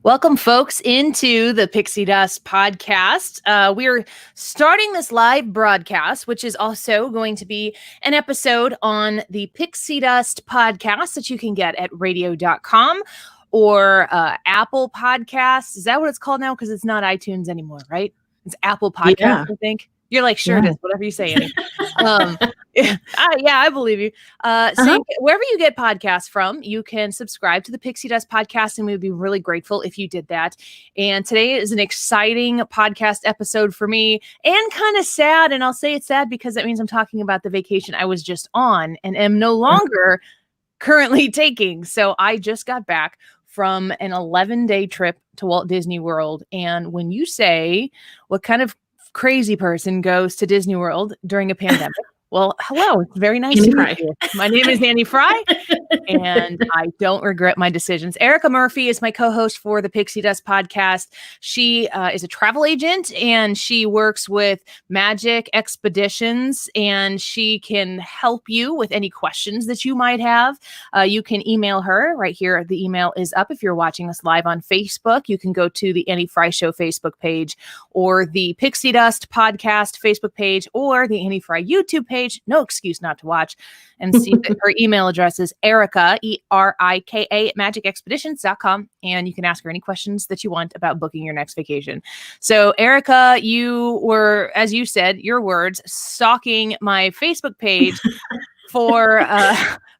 Welcome, folks, into the Pixie Dust Podcast. We're starting this live broadcast, which is also going to be an episode on the Pixie Dust Podcast that you can get at radio.com or Apple Podcasts. Is that what it's called now? Because it's not iTunes anymore, right? It's Apple Podcasts, I think. You're like, sure it is. Whatever you say, Annie. Yeah, I believe you. So wherever you get podcasts from, you can subscribe to the Pixie Dust Podcast, and we would be really grateful if you did that. And today is an exciting podcast episode for me, and kind of sad. And I'll say it's sad because that means I'm talking about the vacation I was just on and am no longer currently taking. So I just got back from an 11-day trip to Walt Disney World. And when you say what kind of crazy person goes to Disney World during a pandemic, well, hello. It's very nice to meet you. My name is Annie Fry, and I don't regret my decisions. Erika Murphy is my co-host for the Pixie Dust Podcast. She is a travel agent, and she works with Magic Expeditions, and she can help you with any questions that you might have. You can email her right here. The email is up if you're watching us live on Facebook. You can go to the Annie Fry Show Facebook page, or the Pixie Dust Podcast Facebook page, or the Annie Fry YouTube page. No excuse not to watch, and see that her email address is Erika, ERIKA, at magicexpeditions.com. And you can ask her any questions that you want about booking your next vacation. So Erika, you were, as you said, your words, stalking my Facebook page for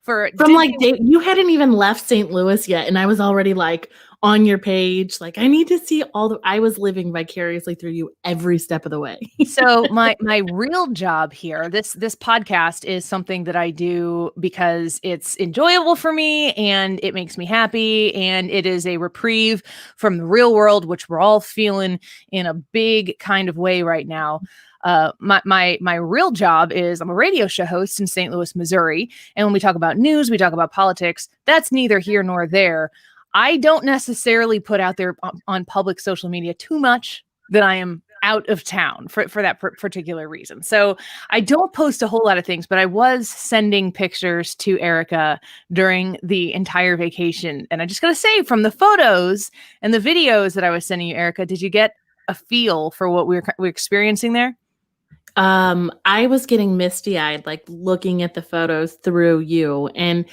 from like you hadn't even left St. Louis yet, and I was already like on your page, like I need to see I was living vicariously through you every step of the way. So my real job here, this podcast is something that I do because it's enjoyable for me and it makes me happy, and it is a reprieve from the real world, which we're all feeling in a big kind of way right now. My real job is I'm a radio show host in St. Louis, Missouri. And when we talk about news, we talk about politics. That's neither here nor there. I don't necessarily put out there on public social media too much that I am out of town for that particular reason. So I don't post a whole lot of things, but I was sending pictures to Erika during the entire vacation. And I just got to say, from the photos and the videos that I was sending you, Erika, did you get a feel for what we're experiencing there? I was getting misty-eyed, like looking at the photos through you, and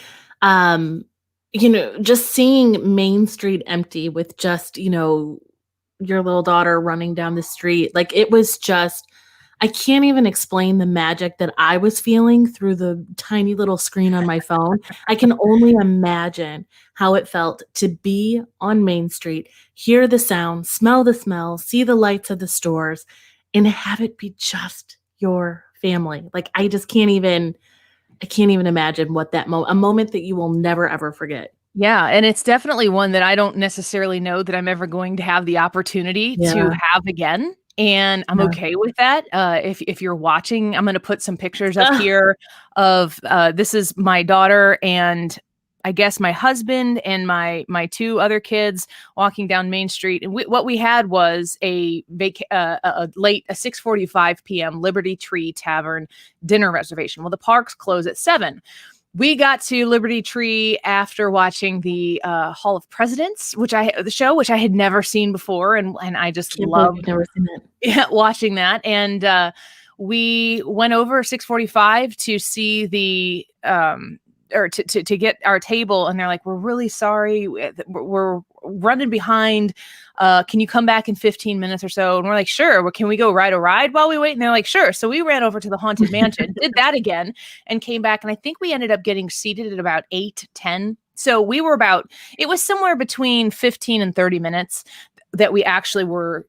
just seeing Main Street empty with just, your little daughter running down the street. Like it was just, I can't even explain the magic that I was feeling through the tiny little screen on my phone. I can only imagine how it felt to be on Main Street, hear the sound, smell the smell, see the lights of the stores, and have it be just your family. Like I can't even imagine what that a moment that you will never ever forget. Yeah. And it's definitely one that I don't necessarily know that I'm ever going to have the opportunity to have again. And I'm okay with that. If you're watching, I'm going to put some pictures up here of, this is my daughter and I guess my husband and my two other kids walking down Main Street. And what we had was a late 6:45 p.m. Liberty Tree Tavern dinner reservation. Well, the parks close at 7. We got to Liberty Tree after watching the Hall of Presidents, the show, which I had never seen before, and I just loved watching that. And we went over 6:45 to see the or to get our table, and they're like, we're really sorry, we're running behind, can you come back in 15 minutes or so? And we're like, sure. Well, can we go ride a ride while we wait? And they're like, sure. So we ran over to the Haunted Mansion, did that again, and came back, and I think we ended up getting seated at about 8:10. So we were it was somewhere between 15 and 30 minutes that we actually were,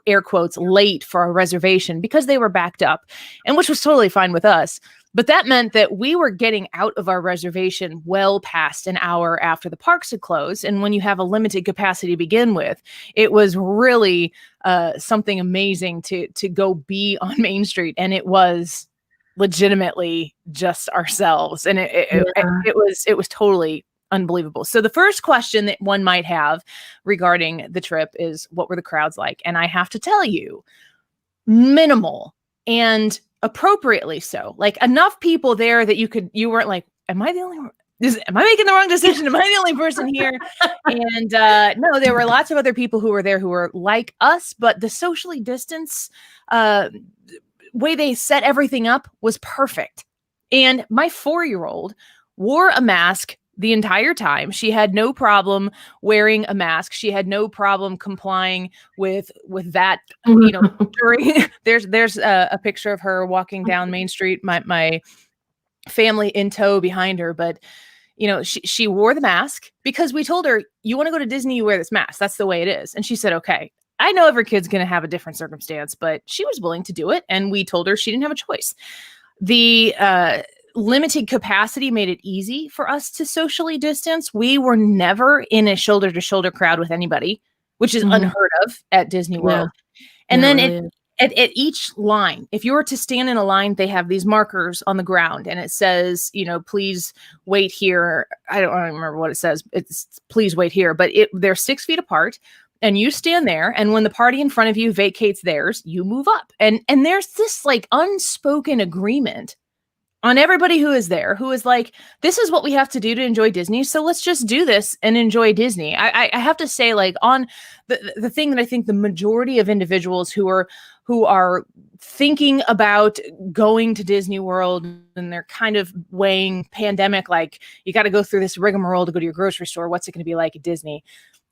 air quotes, late for our reservation because they were backed up, and which was totally fine with us. But that meant that we were getting out of our reservation well past an hour after the parks had closed. And when you have a limited capacity to begin with, it was really something amazing to go be on Main Street. And it was legitimately just ourselves. And it was totally unbelievable. So the first question that one might have regarding the trip is, what were the crowds like? And I have to tell you, minimal, and appropriately so. Like enough people there that you weren't like, am I the only one? Am I making the wrong decision? Am I the only person here? And no, there were lots of other people who were there who were like us, but the socially distance way they set everything up was perfect. And my 4-year-old wore a mask the entire time. She had no problem wearing a mask. She had no problem complying with that. During there's a picture of her walking down Main Street. My family in tow behind her, but she wore the mask because we told her, you want to go to Disney, you wear this mask. That's the way it is. And she said, okay. I know every kid's going to have a different circumstance, but she was willing to do it. And we told her she didn't have a choice. The limited capacity made it easy for us to socially distance. We were never in a shoulder to shoulder crowd with anybody, which is unheard of at Disney World. And then at each line, if you were to stand in a line, they have these markers on the ground and it says, please wait here. I don't remember what it says. It's please wait here, but they're 6 feet apart and you stand there. And when the party in front of you vacates theirs, you move up. And there's this like unspoken agreement on everybody who is there, who is like, this is what we have to do to enjoy Disney. So let's just do this and enjoy Disney. I have to say, like, on the thing that I think the majority of individuals who are thinking about going to Disney World and they're kind of weighing pandemic, like you got to go through this rigmarole to go to your grocery store. What's it going to be like at Disney?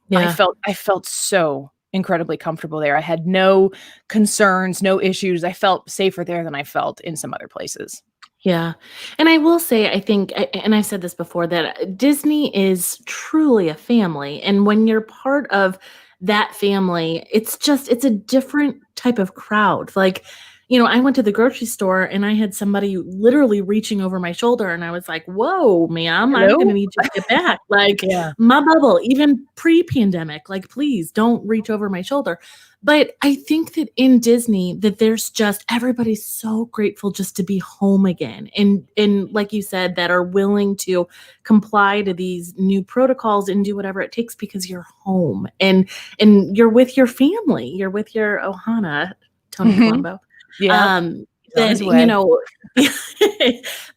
Yeah. I felt so incredibly comfortable there. I had no concerns, no issues. I felt safer there than I felt in some other places. Yeah. And I will say, I think, and I've said this before, that Disney is truly a family. And when you're part of that family, it's a different type of crowd. Like, I went to the grocery store and I had somebody literally reaching over my shoulder and I was like, whoa, ma'am, I'm going to need you to get back. Like my bubble, even pre-pandemic, like, please don't reach over my shoulder. But I think that in Disney, that there's just, everybody's so grateful just to be home again. And like you said, that are willing to comply to these new protocols and do whatever it takes because you're home and you're with your family. You're with your Ohana, Tony Colombo. Yeah.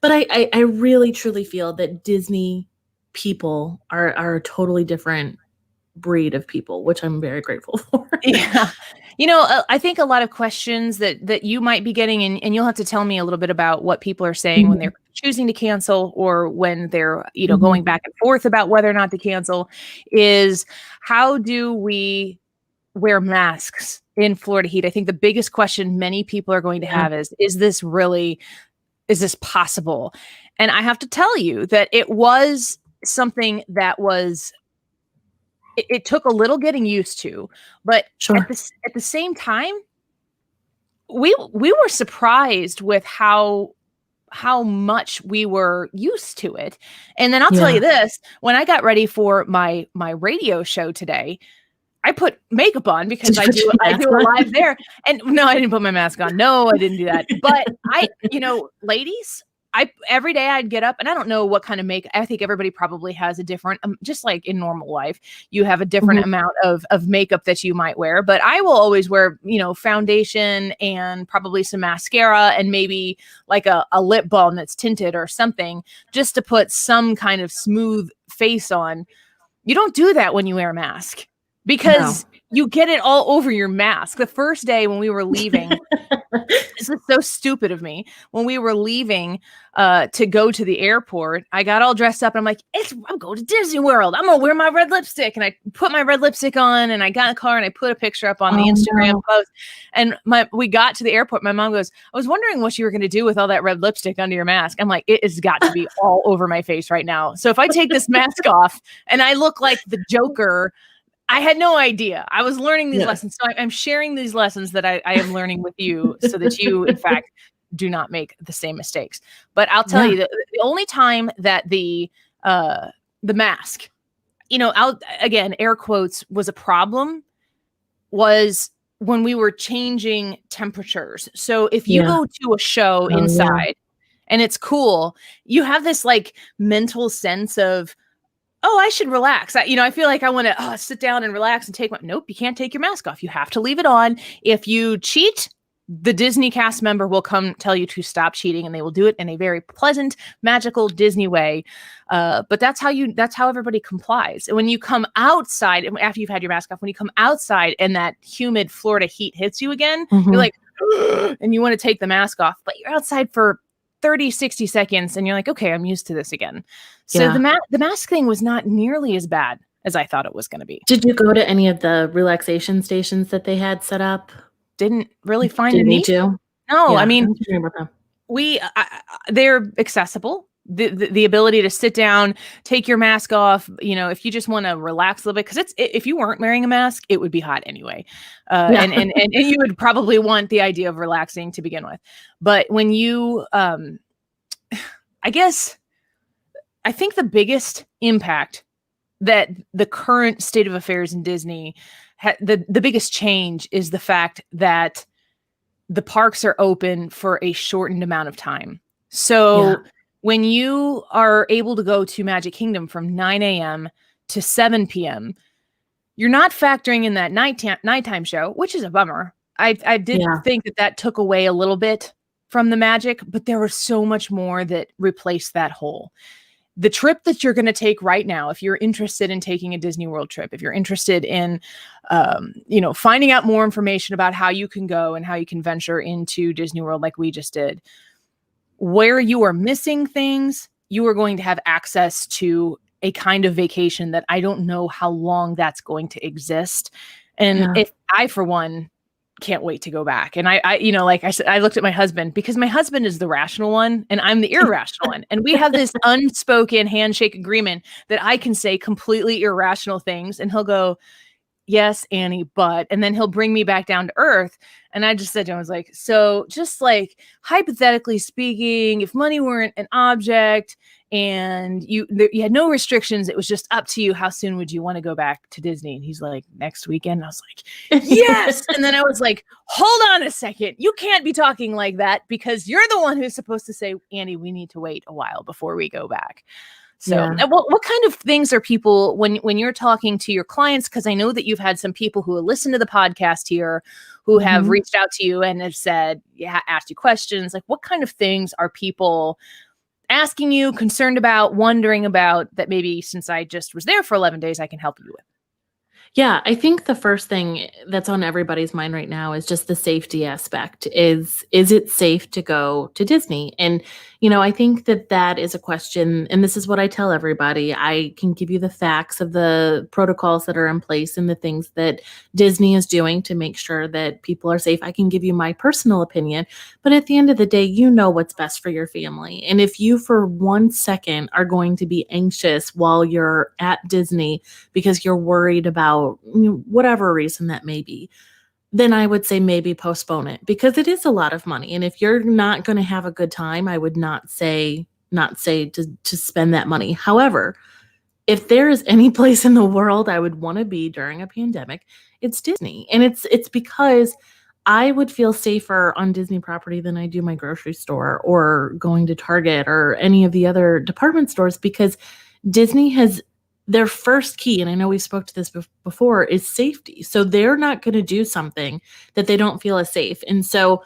But I really truly feel that Disney people are a totally different breed of people, which I'm very grateful for. Yeah. I think a lot of questions that you might be getting, and you'll have to tell me a little bit about what people are saying when they're choosing to cancel or when they're, going back and forth about whether or not to cancel, is how do we wear masks in Florida heat? I think the biggest question many people are going to have is this possible? And I have to tell you that it was something that it took a little getting used to, but at the same time, we were surprised with how much we were used to it. And then I'll tell you this, when I got ready for my radio show today, I put makeup on because I do a live there. And no, I didn't put my mask on. No, I didn't do that. But ladies, every day I'd get up and I don't know what kind of makeup. I think everybody probably has a different, just like in normal life, you have a different amount of makeup that you might wear, but I will always wear, foundation and probably some mascara and maybe like a lip balm that's tinted or something just to put some kind of smooth face on. You don't do that when you wear a mask because you get it all over your mask. The first day when we were leaving, this is so stupid of me. When we were leaving to go to the airport, I got all dressed up and I'm like, I'm going to Disney World. I'm going to wear my red lipstick. And I put my red lipstick on and I got in the car and I put a picture up on the Instagram post. And we got to the airport. My mom goes, I was wondering what you were going to do with all that red lipstick under your mask. I'm like, it has got to be all over my face right now. So if I take this mask off and I look like the Joker, I had no idea. I was learning these lessons. So I'm sharing these lessons that I am learning with you so that you, in fact, do not make the same mistakes. But I'll tell you that the only time that the mask, again, air quotes, was a problem was when we were changing temperatures. So if you go to a show inside and it's cool, you have this like mental sense of, I should relax. I feel like I want to sit down and relax and nope, you can't take your mask off. You have to leave it on. If you cheat, the Disney cast member will come tell you to stop cheating, and they will do it in a very pleasant, magical Disney way. But that's how everybody complies. And when you come outside, after you've had your mask off, when you come outside and that humid Florida heat hits you again, you're like, and you want to take the mask off, but you're outside for 30, 60 seconds and you're like, okay, I'm used to this again. So the mask thing was not nearly as bad as I thought it was going to be. Did you go to any of the relaxation stations that they had set up? Didn't really find Didn't a need need to. No, Yeah, I mean, them. they're accessible. The ability to sit down, take your mask off, if you just want to relax a little bit, because if you weren't wearing a mask, it would be hot anyway. And you would probably want the idea of relaxing to begin with. But when you, I think the biggest impact that the current state of affairs in Disney, the biggest change is the fact that the parks are open for a shortened amount of time. So when you are able to go to Magic Kingdom from 9 a.m. to 7 p.m., you're not factoring in that nighttime show, which is a bummer. I did think that took away a little bit from the magic, but there was so much more that replaced that hole. The trip that you're going to take right now, if you're interested in taking a Disney World trip, if you're interested in, finding out more information about how you can go and how you can venture into Disney World like we just did, where you are missing things, you are going to have access to a kind of vacation that I don't know how long that's going to exist. And if I, for one, can't wait to go back. And I like I said, I looked at my husband, because my husband is the rational one and I'm the irrational one. And we have this unspoken handshake agreement that I can say completely irrational things and he'll go, yes, Annie, but, and then he'll bring me back down to earth. And I just said to him, I was like, so just like hypothetically speaking, if money weren't an object and you had no restrictions, it was just up to you, how soon would you want to go back to Disney? And he's like, next weekend. I was like, yes. And then I was like, hold on a second. You can't be talking like that, because you're the one who's supposed to say, Annie, we need to wait a while before we go back. So what kind of things are people, when you're talking to your clients, because I know that you've had some people who listen to the podcast here who have reached out to you and have said, asked you questions, like what kind of things are people asking you, concerned about, wondering about, that maybe since I just was there for 11 days, I can help you with? Yeah, I think the first thing that's on everybody's mind right now is just the safety aspect. Is it safe to go to Disney? And, I think that is a question, and this is what I tell everybody. I can give you the facts of the protocols that are in place and the things that Disney is doing to make sure that people are safe. I can give you my personal opinion, but at the end of the day, what's best for your family. And if you for 1 second are going to be anxious while you're at Disney because you're worried about whatever reason that may be, then I would say maybe postpone it, because it is a lot of money. And if you're not going to have a good time, I would not say to spend that money. However, if there is any place in the world I would want to be during a pandemic, it's Disney. And it's because I would feel safer on Disney property than I do my grocery store or going to Target or any of the other department stores, because Disney has their first key, and I know we spoke to this before, is safety. So they're not going to do something that they don't feel is safe. And so,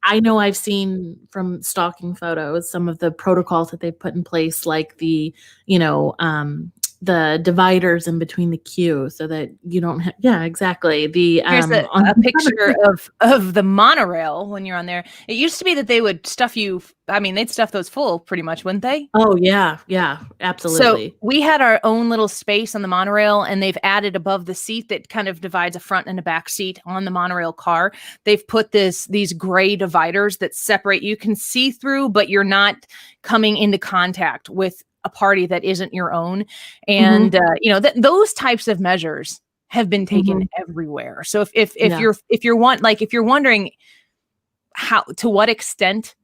I know I've seen from stalking photos some of the protocols that they've put in place, like the dividers in between the queue so that you don't have, exactly. There's a picture of the monorail when you're on there. It used to be that they would stuff you. I mean, they'd stuff those full pretty much, wouldn't they? Oh yeah, absolutely. So we had our own little space on the monorail, and they've added above the seat that kind of divides a front and a back seat on the monorail car. They've put these gray dividers that separate. You can see through, but you're not coming into contact with a party that isn't your own. And those types of measures have been taken everywhere. So if you're wondering how, to what extent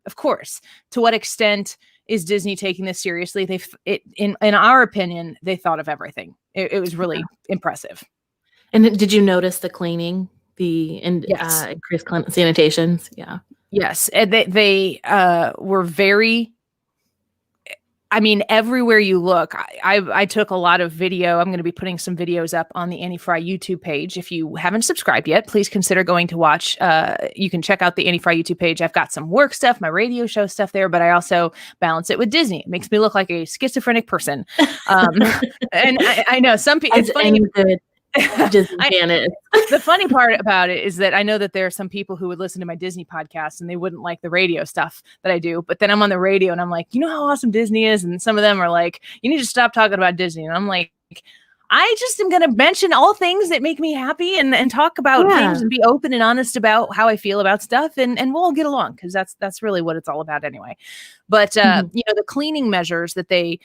is Disney taking this seriously, in our opinion, they thought of everything. It was really impressive. And did you notice the cleaning, increased sanitations? Yeah. Yes. They were very, I mean, everywhere you look, I took a lot of video. I'm going to be putting some videos up on the Annie Fry YouTube page. If you haven't subscribed yet, please consider going to watch. You can check out the Annie Fry YouTube page. I've got some work stuff, my radio show stuff there, but I also balance it with Disney. It makes me look like a schizophrenic person. And I know some people, it's funny. The funny part about it is that I know that there are some people who would listen to my Disney podcast and they wouldn't like the radio stuff that I do. But then I'm on the radio and I'm like, you know how awesome Disney is? And some of them are like, you need to stop talking about Disney. And I'm like, I just am going to mention all things that make me happy and talk about things and be open and honest about how I feel about stuff. And we'll all get along because that's really what it's all about anyway. But, you know, the cleaning measures that they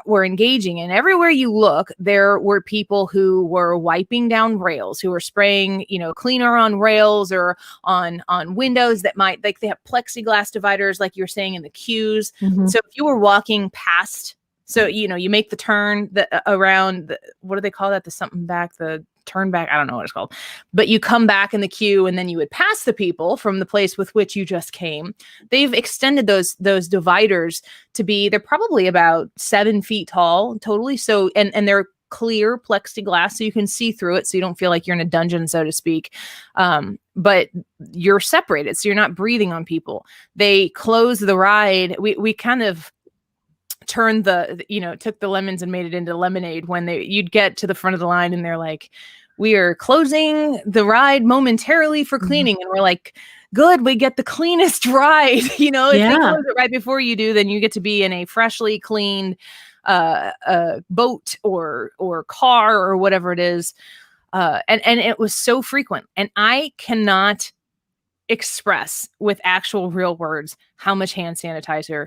were engaging in, everywhere you look, there were people who were wiping down rails, who were spraying, you know, cleaner on rails or on windows that might, like they have plexiglass dividers, like you were saying in the queues. So if you were walking past, so, you know, you make the turn around the, what do they call that? The something back, the turn back. I don't know what it's called, but you come back in the queue and then you would pass the people from the place with which you just came. They've extended those dividers to be, they're probably about 7 feet tall totally. So, and they're clear plexiglass so you can see through it. So you don't feel like you're in a dungeon, so to speak. But you're separated. So you're not breathing on people. They close the ride. We kind of turned took the lemons and made it into lemonade when you'd get to the front of the line and they're like, we are closing the ride momentarily for cleaning. And we're like, good, we get the cleanest ride. You know, if they close it right before you do, then you get to be in a freshly cleaned boat or car or whatever it is. And it was so frequent. And I cannot express with actual real words how much hand sanitizer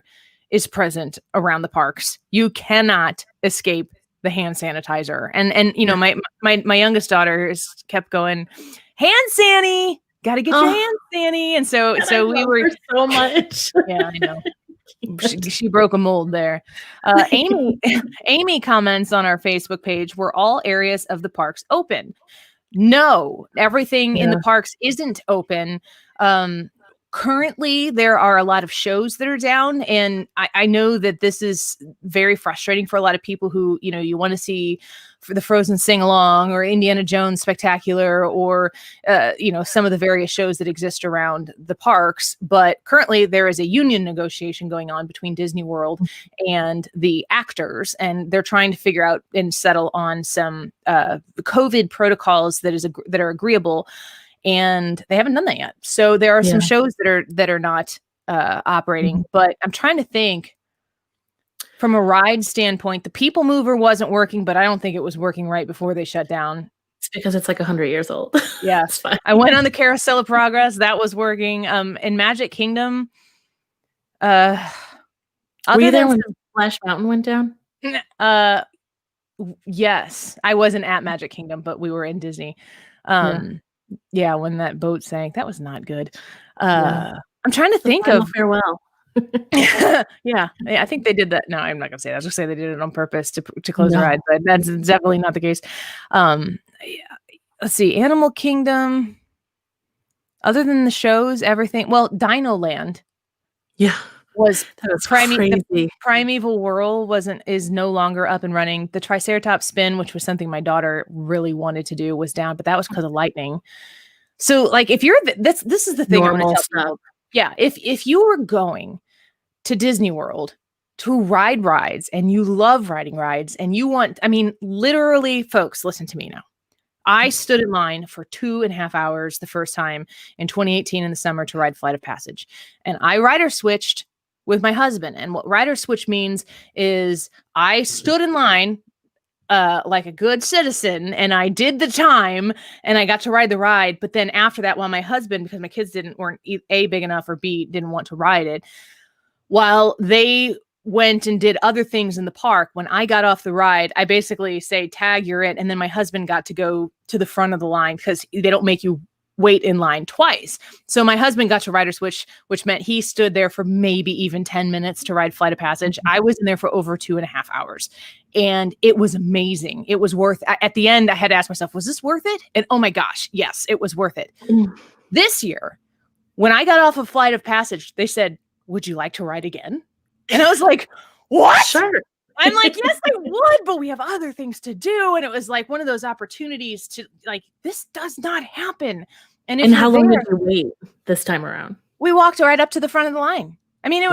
is present around the parks. You cannot escape the hand sanitizer. And you know, my youngest daughter kept going, hand sanny, got to get your hand sanny. And so we were so much. Yeah, I know. She broke a mold there. Amy comments on our Facebook page, were all areas of the parks open? No, everything in the parks isn't open. Currently, there are a lot of shows that are down, and I know that this is very frustrating for a lot of people who, you know, you want to see for the Frozen sing-along or Indiana Jones Spectacular or, you know, some of the various shows that exist around the parks. But currently, there is a union negotiation going on between Disney World and the actors, and they're trying to figure out and settle on some COVID protocols that are agreeable. And they haven't done that yet. So there are some shows that are not operating, but I'm trying to think from a ride standpoint, the People Mover wasn't working, but I don't think it was working right before they shut down. It's because it's like 100 years old. Yeah. I went on the Carousel of Progress. That was working. In Magic Kingdom. Were you there when Splash Mountain went down? Yes. I wasn't at Magic Kingdom, but we were in Disney. Yeah, when that boat sank, that was not good. I'm trying to think of farewell. Yeah, I think they did that. No, I'm not gonna say that. I was gonna say they did it on purpose to close the ride, but that's definitely not the case. Let's see, Animal Kingdom. Other than the shows, everything. Well, Dino Land. Yeah. Was crazy. The Primeval Whirl is no longer up and running. The Triceratops spin, which was something my daughter really wanted to do, was down, but that was because of lightning. So, like, if you're this is the thing I want to tell people. Yeah, if you were going to Disney World to ride rides and you love riding rides and you want, I mean, literally, folks, listen to me now. I stood in line for 2.5 hours the first time in 2018 in the summer to ride Flight of Passage, and I rider switched with my husband. And what rider switch means is I stood in line like a good citizen and I did the time and I got to ride the ride. But then after that, while my husband, because my kids weren't A, big enough, or B, didn't want to ride it, while they went and did other things in the park, when I got off the ride, I basically say, tag, you're it. And then my husband got to go to the front of the line because they don't make you wait in line twice. So my husband got to rider switch, which meant he stood there for maybe even 10 minutes to ride Flight of Passage. I was in there for over 2.5 hours and it was amazing. It was at the end, I had to ask myself, was this worth it? And oh my gosh, yes, it was worth it. This year, when I got off of Flight of Passage, they said, would you like to ride again? And I was like, what? Sure. I'm like, yes, I would, but we have other things to do. And it was like one of those opportunities to like, this does not happen. And if how you're long there, did you wait this time around? we walked right up to the front of the line. I mean,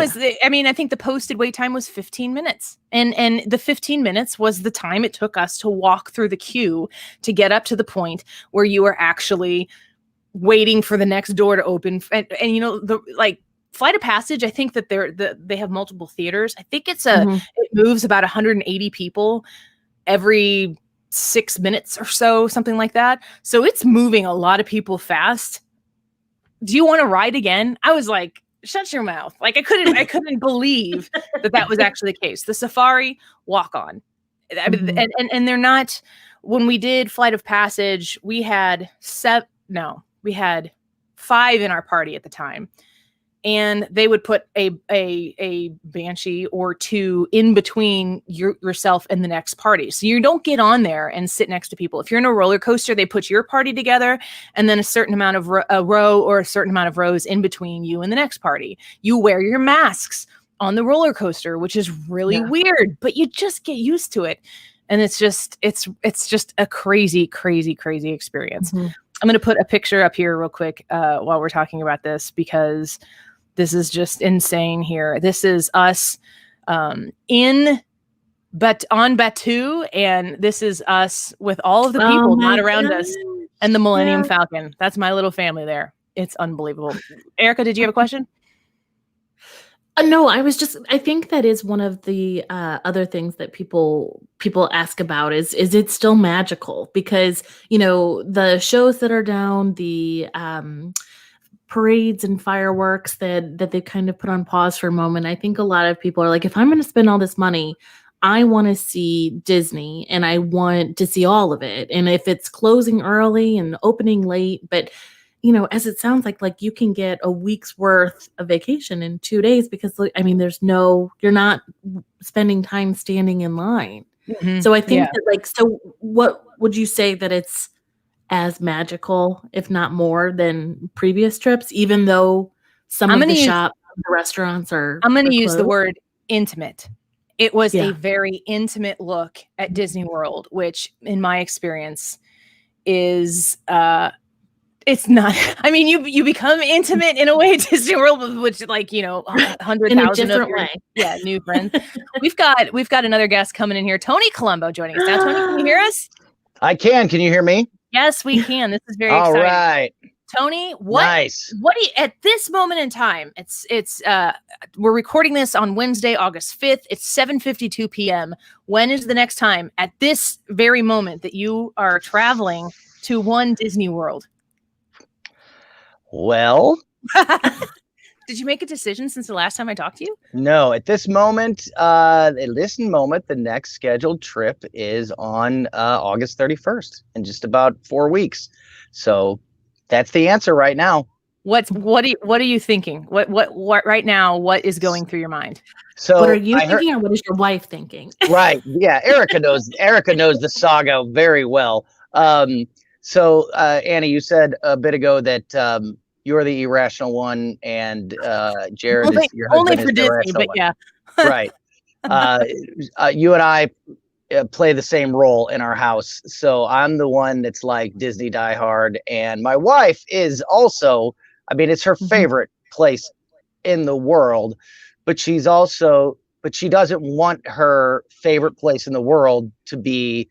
I think the posted wait time was 15 minutes. And the 15 minutes was the time it took us to walk through the queue to get up to the point where you were actually waiting for the next door to open. And you know, the like Flight of Passage, I think that they have multiple theaters. I think it moves about 180 people every 6 minutes or so, something like that. So it's moving a lot of people fast. Do you want to ride again? I was like, shut your mouth. Like I couldn't believe that was actually the case. The Safari, walk on. I mean, and they're not, when we did Flight of Passage, we had 5 in our party at the time. And they would put a banshee or 2 in between yourself and the next party. So you don't get on there and sit next to people. If you're in a roller coaster, they put your party together and then a certain amount of a row or a certain amount of rows in between you and the next party. You wear your masks on the roller coaster, which is really weird, but you just get used to it. And it's just a crazy, crazy, crazy experience. I'm going to put a picture up here real quick while we're talking about this, because this is just insane here. This is us on Batu, and this is us with all of the people not around us and the Millennium Falcon. That's my little family there. It's unbelievable. Erika, did you have a question? No, I think that is one of the other things that people ask about is it still magical? Because, you know, the shows that are down, the parades and fireworks that they kind of put on pause for a moment. I think a lot of people are like, if I'm going to spend all this money, I want to see Disney and I want to see all of it. And if it's closing early and opening late, but you know, as it sounds like you can get a week's worth of vacation in 2 days, because I mean, you're not spending time standing in line. So I think that so what would you say that it's as magical, if not more, than previous trips, even though some of the shops, the restaurants are I'm going to use closed? the word intimate. It was a very intimate look at Disney World, which in my experience is it's not, I mean, you become intimate in a way at Disney World, which like, you know, 100,000 of your new friends. We've got another guest coming in here, Tony Colombo, joining us now. Tony, can you hear us? I can. Can you hear me? Yes, we can. This is very all exciting. Right. Tony, what do you, at this moment in time, we're recording this on Wednesday, August 5th. It's 7:52 p.m. When is the next time at this very moment that you are traveling to one Disney World? Well, did you make a decision since the last time I talked to you? No, at this moment, the next scheduled trip is on August 31st in just about 4 weeks. So that's the answer right now. What are you thinking? What right now? What is going through your mind? So what are you thinking, or what is your wife thinking? Right. Yeah. Erika knows the saga very well. So Annie, you said a bit ago that you're the irrational one, and Jared is your husband. Only for Disney, but yeah. Right. You and I play the same role in our house. So I'm the one that's like Disney diehard, and my wife is also, I mean, it's her favorite place in the world, but she doesn't want her favorite place in the world to be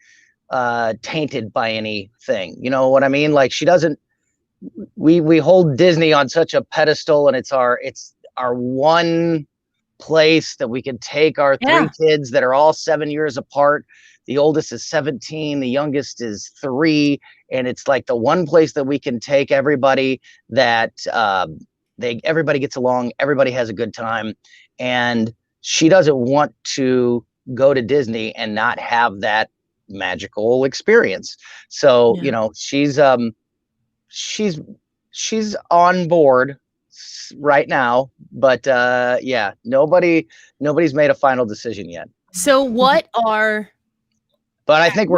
tainted by anything. You know what I mean? Like she doesn't, we hold Disney on such a pedestal, and it's our one place that we can take our 3 kids that are all 7 years apart. The oldest is 17, the youngest is 3, and it's like the one place that we can take everybody that everybody gets along, everybody has a good time, and she doesn't want to go to Disney and not have that magical experience. So you know, she's on board right now, but nobody's made a final decision yet. So but I think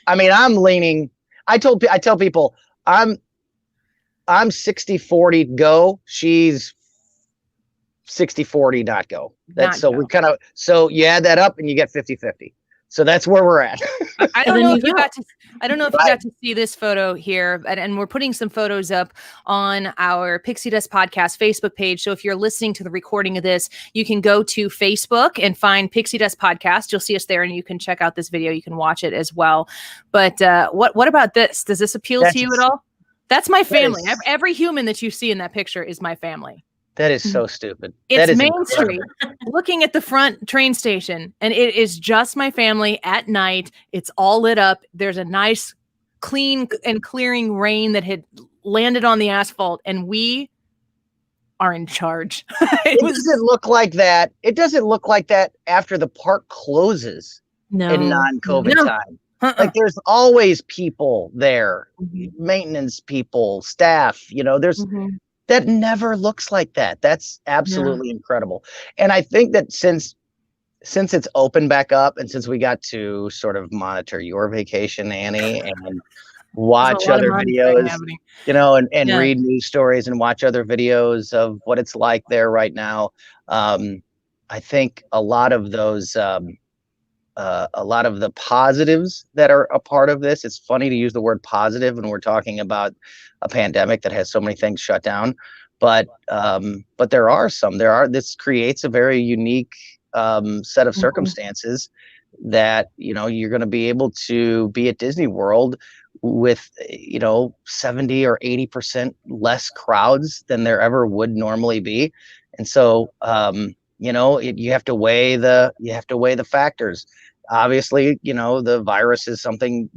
I'm leaning, I tell people I'm 60-40 go, she's 60-40 not go. That's Not so go. we kind of, so you add that up and you get 50-50. So that's where we're at. I don't then know you if you go. got to. I don't know if you got to see this photo here, and we're putting some photos up on our Pixie Dust Podcast Facebook page. So if you're listening to the recording of this, you can go to Facebook and find Pixie Dust Podcast. You'll see us there, and you can check out this video. You can watch it as well. But what about this? Does this appeal to you at all? That's my family. Every human that you see in that picture is my family. That is so stupid. It's that is Main incredible. Street, looking at the front train station, and it is just my family at night. It's all lit up. There's a nice, clean and clearing rain that had landed on the asphalt, and we are in charge. It doesn't look like that. It doesn't look like that after the park closes in non-COVID time. Like there's always people there, maintenance people, staff, there's that never looks like that. That's absolutely incredible. And I think that since it's open back up and since we got to sort of monitor your vacation, Annie, and watch other videos, and read news stories and watch other videos of what it's like there right now. I think a lot of those, a lot of the positives that are a part of this, it's funny to use the word positive when we're talking about a pandemic that has so many things shut down, but there are some, this creates a very unique set of circumstances that, you're going to be able to be at Disney World with, 70 or 80% less crowds than there ever would normally be. And so, you have to weigh the factors. Obviously, the virus is something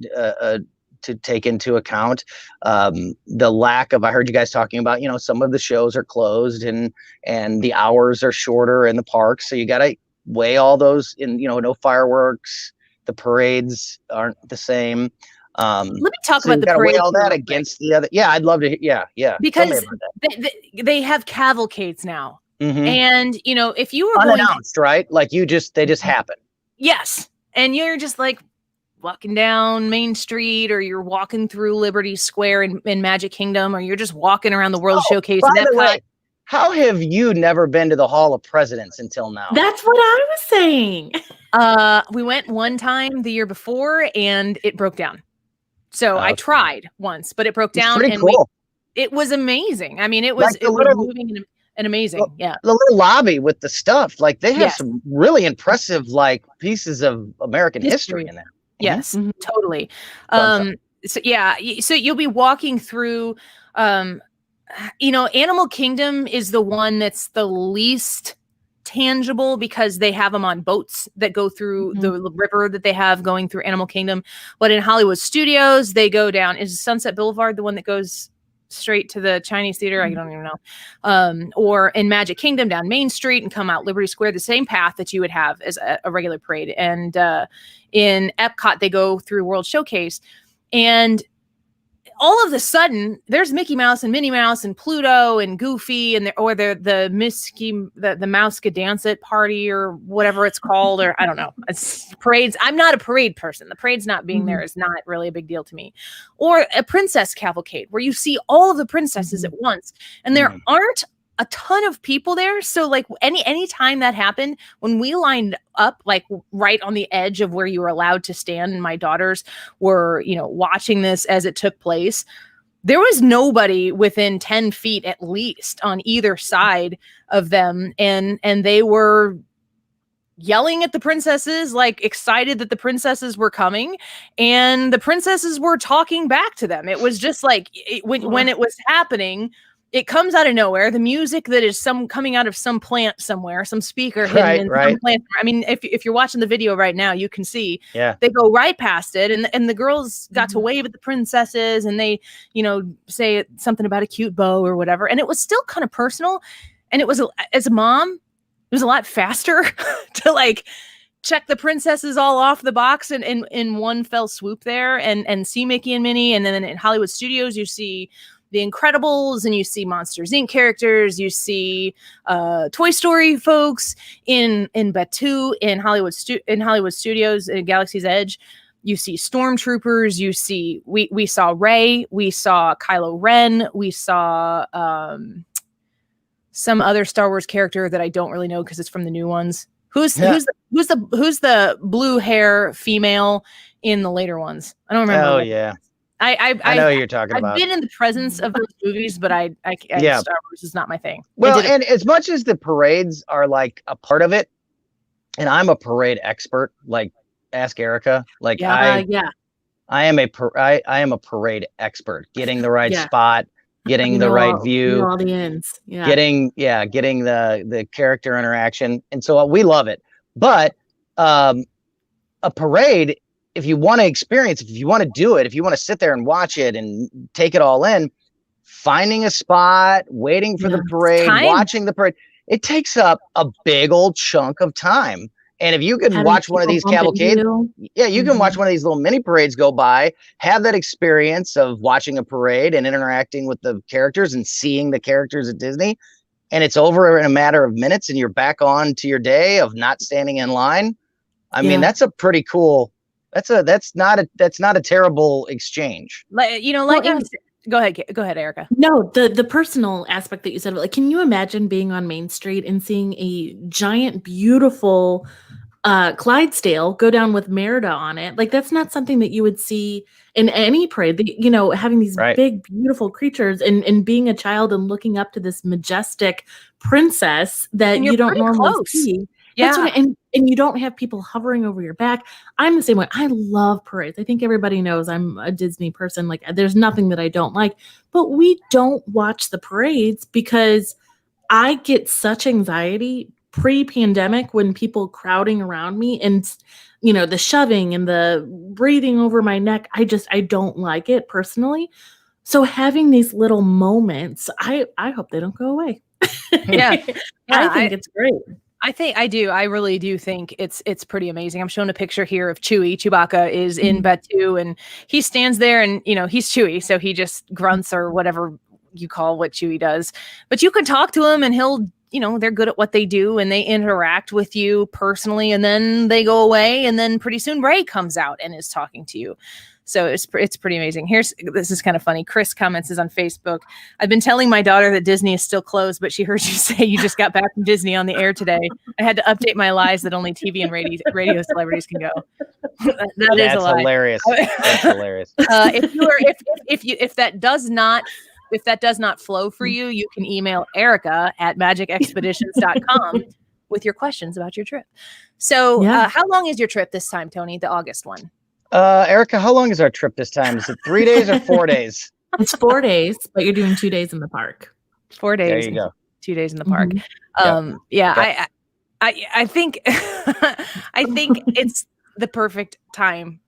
to take into account. The lack of, I heard you guys talking about, some of the shows are closed and the hours are shorter in the park. So you got to weigh all those in, no fireworks, the parades aren't the same. Let me talk about the parade. Weigh all that against the other. Yeah, I'd love to. Yeah. Because they have cavalcades now. And if you were unannounced, right? Like they just happen. Yes. And you're just like walking down Main Street, or you're walking through Liberty Square in Magic Kingdom, or you're just walking around the World Showcase. By the way, how have you never been to the Hall of Presidents until now? That's what I was saying. We went one time the year before and it broke down. So I tried once, but it broke down. Pretty cool. It was amazing. I mean, it was moving and amazing. The little lobby with the stuff, like they have some really impressive pieces of American history in there. Yes, totally. So you'll be walking through, Animal Kingdom is the one that's the least tangible because they have them on boats that go through the river that they have going through Animal Kingdom. But in Hollywood Studios, they go down. Is Sunset Boulevard the one that goes straight to the Chinese theater? I don't even know. Or in Magic Kingdom down Main Street and come out Liberty Square, the same path that you would have as a regular parade. And in Epcot, they go through World Showcase. And all of a sudden, there's Mickey Mouse and Minnie Mouse and Pluto and Goofy and the Mouse could dance it party or whatever it's called, or I don't know. It's parades. I'm not a parade person. The parade's not being there is not really a big deal to me. Or a princess cavalcade where you see all of the princesses at once, and there aren't a ton of people there. So like any time that happened, when we lined up like right on the edge of where you were allowed to stand, and my daughters were, watching this as it took place, there was nobody within 10 feet at least on either side of them. And they were yelling at the princesses, like excited that the princesses were coming, and the princesses were talking back to them. It was just like when it was happening, it comes out of nowhere. The music that is coming out of some plant somewhere, some speaker hidden in some plant. I mean, if you're watching the video right now, you can see they go right past it, and the girls got to wave at the princesses, and they, say something about a cute bow or whatever. And it was still kind of personal. And it was, as a mom, it was a lot faster to like check the princesses all off the box and in one fell swoop there, and see Mickey and Minnie. And then in Hollywood Studios, you see The Incredibles, and you see Monsters Inc. characters, you see Toy Story folks in Batuu, in Hollywood Studios, in Galaxy's Edge. You see Stormtroopers, you see, we saw Rey, we saw Kylo Ren, we saw some other Star Wars character that I don't really know because it's from the new ones. Who's the blue hair female in the later ones? I don't remember. Oh yeah. I know who you're talking about. I've been in the presence of those movies, but I Star Wars is not my thing. Well, and as much as the parades are like a part of it, and I'm a parade expert, like ask Erika. Like I am a parade expert. Getting the right spot, getting the right view, all the ends. Yeah. Getting the character interaction, and so we love it. But a parade, if you want to experience, if you want to do it, if you want to sit there and watch it and take it all in, finding a spot, waiting for the parade, watching the parade, it takes up a big old chunk of time. And if you can watch one of these cavalcades, you can watch one of these little mini parades go by, have that experience of watching a parade and interacting with the characters and seeing the characters at Disney. And it's over in a matter of minutes and you're back on to your day of not standing in line. I mean, that's a pretty cool, that's not a terrible exchange. Go ahead, Erika. No, the personal aspect that you said, like, can you imagine being on Main Street and seeing a giant, beautiful Clydesdale go down with Merida on it? Like, that's not something that you would see in any parade. Having these big, beautiful creatures and being a child and looking up to this majestic princess that you don't normally see. Yeah. And you don't have people hovering over your back. I'm the same way. I love parades. I think everybody knows I'm a Disney person. Like, there's nothing that I don't like, but we don't watch the parades because I get such anxiety pre-pandemic when people crowding around me and, the shoving and the breathing over my neck. I don't like it personally. So having these little moments, I hope they don't go away. Yeah. I think it's great. I do. I really do think it's pretty amazing. I'm showing a picture here of Chewie. Chewbacca is in Batuu and he stands there and, he's Chewie. So he just grunts or whatever you call what Chewie does. But you can talk to him and he'll, they're good at what they do and they interact with you personally and then they go away and then pretty soon Ray comes out and is talking to you. So it's pretty amazing. This is kind of funny. Chris comments is on Facebook. I've been telling my daughter that Disney is still closed, but she heard you say you just got back from Disney on the air today. I had to update my lies that only TV and radio celebrities can go. That is a lie. Hilarious. That's hilarious. If that does not flow for you, you can email Erika at magicexpeditions.com with your questions about your trip. So how long is your trip this time, Tony? The August one? Erika, how long is our trip this time? Is it 3 days or 4 days? It's 4 days, but you're doing 2 days in the park. 4 days. There you go. 2 days in the park. I think I think it's the perfect time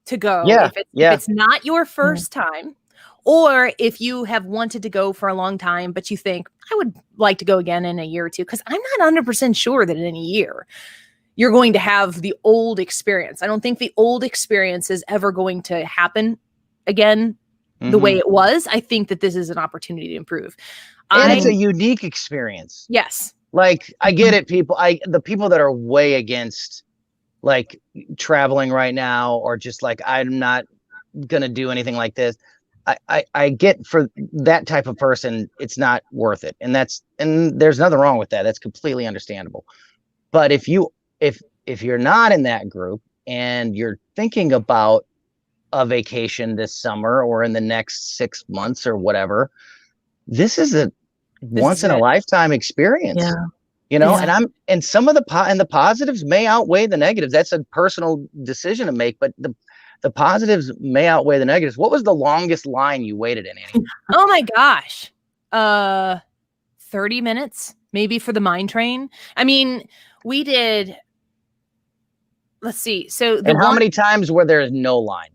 to go. If it's not your first time, or if you have wanted to go for a long time, but you think I would like to go again in a year or two, because I'm not 100% sure that in a year you're going to have the old experience. I don't think the old experience is ever going to happen again the way it was. I think that this is an opportunity to improve. And it's a unique experience. Yes. Like, I get it, the people that are way against like traveling right now, or just like, I'm not going to do anything like this. I get, for that type of person, it's not worth it. And there's nothing wrong with that. That's completely understandable. But if you're not in that group and you're thinking about a vacation this summer or in the next 6 months or whatever, this is a once in a lifetime experience. Yeah. And some of the positives may outweigh the negatives. That's a personal decision to make, but the positives may outweigh the negatives. What was the longest line you waited in, Annie? Oh my gosh. 30 minutes maybe for the mine train. I mean, we did, let's see. So how many times were there no line?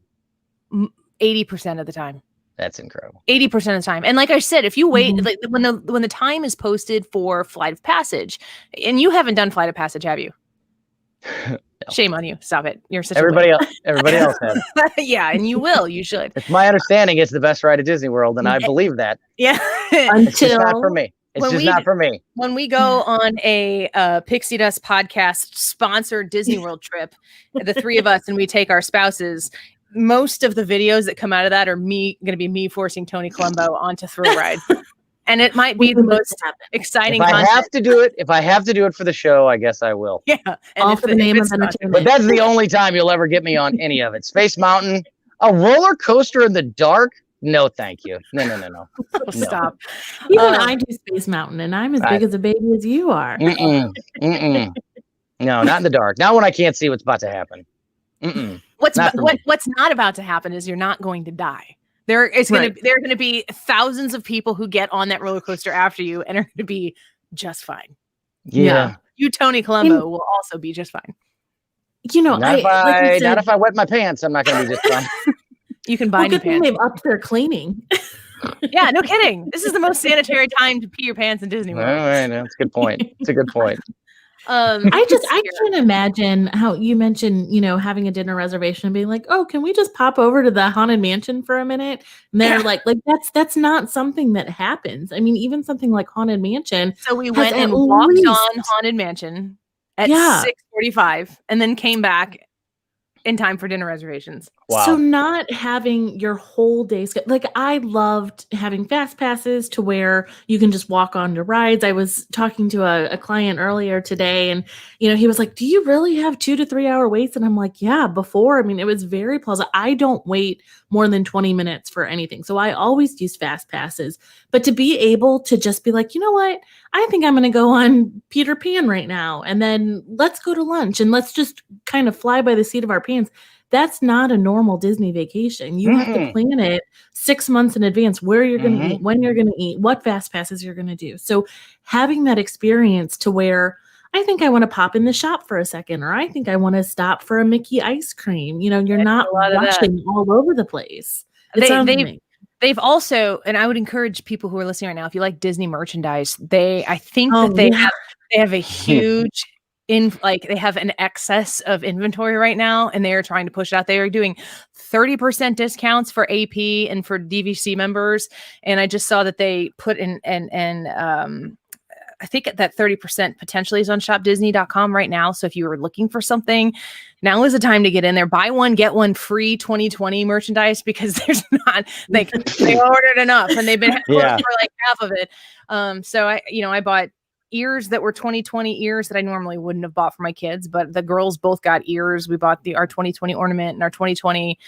80% of the time. That's incredible. 80% of the time. And like I said, if you wait, like when the time is posted for Flight of Passage, and you haven't done Flight of Passage, have you? No. Shame on you. Stop it. You're such everybody else has. Yeah, and you will. You should. It's my understanding it's the best ride at Disney World, and I believe that. Yeah. It's just not for me. It's just not for me. When we go on a Pixie Dust Podcast sponsored Disney World trip, the three of us, and we take our spouses, most of the videos that come out of that are going to be me forcing Tony Colombo onto thrill rides. And it might be the most exciting. If I have to do it for the show, I guess I will. Yeah. And all for the name of entertainment. But that's the only time you'll ever get me on any of it. Space Mountain, a roller coaster in the dark. No, thank you. No. Stop. Even I do Space Mountain, and I'm as big as a baby as you are. No, not in the dark. Not when I can't see what's about to happen. What's not about to happen is you're not going to die. There are going to be thousands of people who get on that roller coaster after you and are going to be just fine. Yeah. You, Tony Colombo, will also be just fine. Not if I wet my pants, I'm not going to be just fine. You can buy new pants. They've upped their cleaning. Yeah, no kidding. This is the most sanitary time to pee your pants in Disney World. All right, that's a good point. It's a good point. I can't imagine how you mentioned, having a dinner reservation and being like, oh, can we just pop over to the Haunted Mansion for a minute? And they're like that's not something that happens. I mean, even something like Haunted Mansion. So we went and walked on Haunted Mansion at 6:45 and then came back in time for dinner reservations. Wow. So not having your whole day, like I loved having fast passes to where you can just walk on to rides. I was talking to a client earlier today and, he was like, do you really have 2 to 3 hour waits? And I'm like, yeah, before, it was very plausible. I don't wait more than 20 minutes for anything. So I always use fast passes, but to be able to just be like, you know what, I think I'm going to go on Peter Pan right now. And then let's go to lunch and let's just kind of fly by the seat of our pants. That's not a normal Disney vacation. You have to plan it 6 months in advance, where you're going to eat, when you're going to eat, what fast passes you're going to do. So having that experience to where I think I want to pop in the shop for a second, or I think I want to stop for a Mickey ice cream. You're not rushing all over the place. They've also, and I would encourage people who are listening right now, if you like Disney merchandise, they have a huge they have an excess of inventory right now, and they are trying to push it out. They are doing 30% discounts for AP and for DVC members. And I just saw that they put in I think that 30% potentially is on shopdisney.com right now. So if you were looking for something, now is the time to get in there. Buy one, get one free 2020 merchandise, because there's not, they ordered enough and they've been for like half of it. So I bought ears that were 2020 ears that I normally wouldn't have bought for my kids, but the girls both got ears. We bought our 2020 ornament and our 2020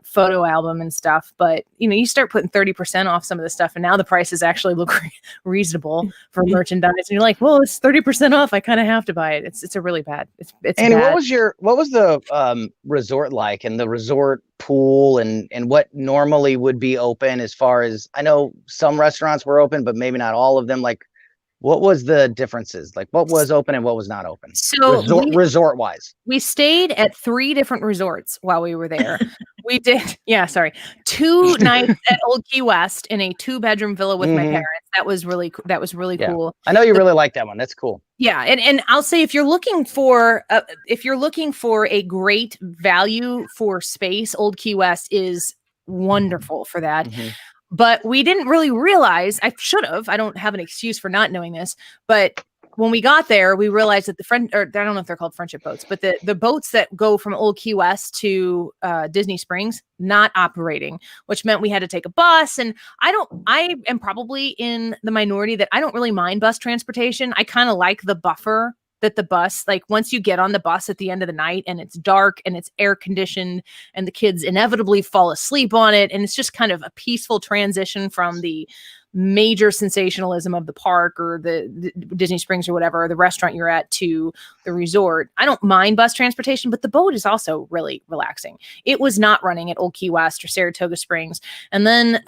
photo album and stuff. But you start putting 30% off some of the stuff, and now the prices actually look reasonable for merchandise. And you're like, well, it's 30% off. I kind of have to buy it. It's a really bad. It's and bad. what was the resort like, and the resort pool, and what normally would be open? As far as I know, some restaurants were open, but maybe not all of them. Like, what was the differences? Like, what was open and what was not open? So resort wise, we stayed at 3 different resorts while we were there. We did, 2 nights at Old Key West in a 2-bedroom villa with my parents. That was really cool. I know you really like that one. That's cool. Yeah, and I'll say if you're looking for a great value for space, Old Key West is wonderful for that. But we didn't really realize, I should have, I don't have an excuse for not knowing this, but when we got there, we realized that I don't know if they're called friendship boats, but the boats that go from Old Key West to Disney Springs, not operating, which meant we had to take a bus. And I am probably in the minority that I don't really mind bus transportation. I kind of like the buffer that the bus, like once you get on the bus at the end of the night and it's dark and it's air conditioned and the kids inevitably fall asleep on it, and it's just kind of a peaceful transition from the major sensationalism of the park or the Disney Springs or whatever, the restaurant you're at, to the resort. I don't mind bus transportation, but the boat is also really relaxing. It was not running at Old Key West or Saratoga Springs. And then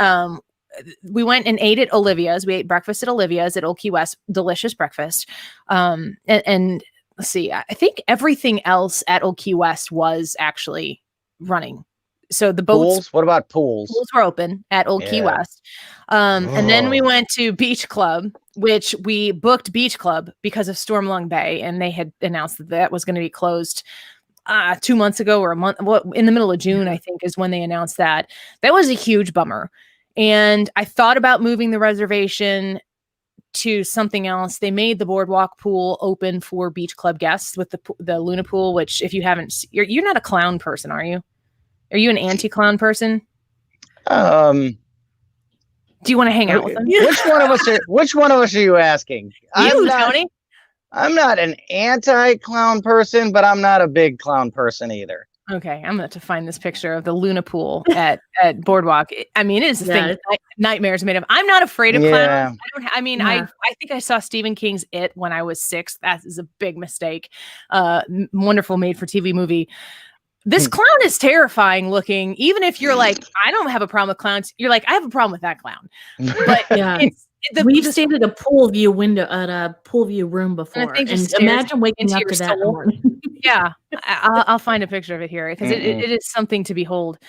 we went and ate at Olivia's. We ate breakfast at Olivia's at Old Key West. Delicious breakfast. And let's see, I think everything else at Old Key West was actually running. So the boats. Pools? What about pools? Pools were open at Old Key West. And then we went to Beach Club, which we booked Beach Club because of Stormlong Bay. And they had announced that was going to be closed 2 months ago, or a month, in the middle of June, I think, is when they announced that. That was a huge bummer. And I thought about moving the reservation to something else. They made the boardwalk pool open for Beach Club guests with the Luna pool, which, if you haven't, you're not a clown person, are you? Are you an anti-clown person? Do you want to hang out with them? Which one of us are you asking? Tony. I'm not an anti-clown person, but I'm not a big clown person either. Okay, I'm going to find this picture of the Luna pool at Boardwalk. I mean, it is the thing nightmares are made of. I'm not afraid of clowns. I think I saw Stephen King's It when I was 6. That is a big mistake. Wonderful made-for-TV movie. This clown is terrifying looking. Even if you're like, I don't have a problem with clowns. You're like, I have a problem with that clown. But we've stayed at a pool view window at a pool view room before, and imagine waking up to that morning. Yeah, I'll find a picture of it here because it is something to behold.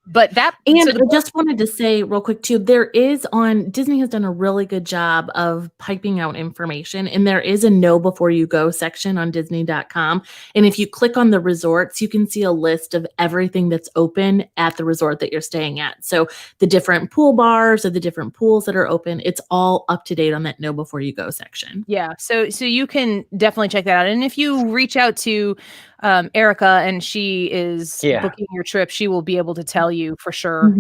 But that, and I just wanted to say real quick too, Disney has done a really good job of piping out information, and there is a know before you go section on Disney.com. And if you click on the resorts, you can see a list of everything that's open at the resort that you're staying at. So the different pool bars or the different pools that are open, it's all up to date on that know before you go section. Yeah. So you can definitely check that out. And if you reach out to Erika and she is booking your trip, she will be able to tell you for sure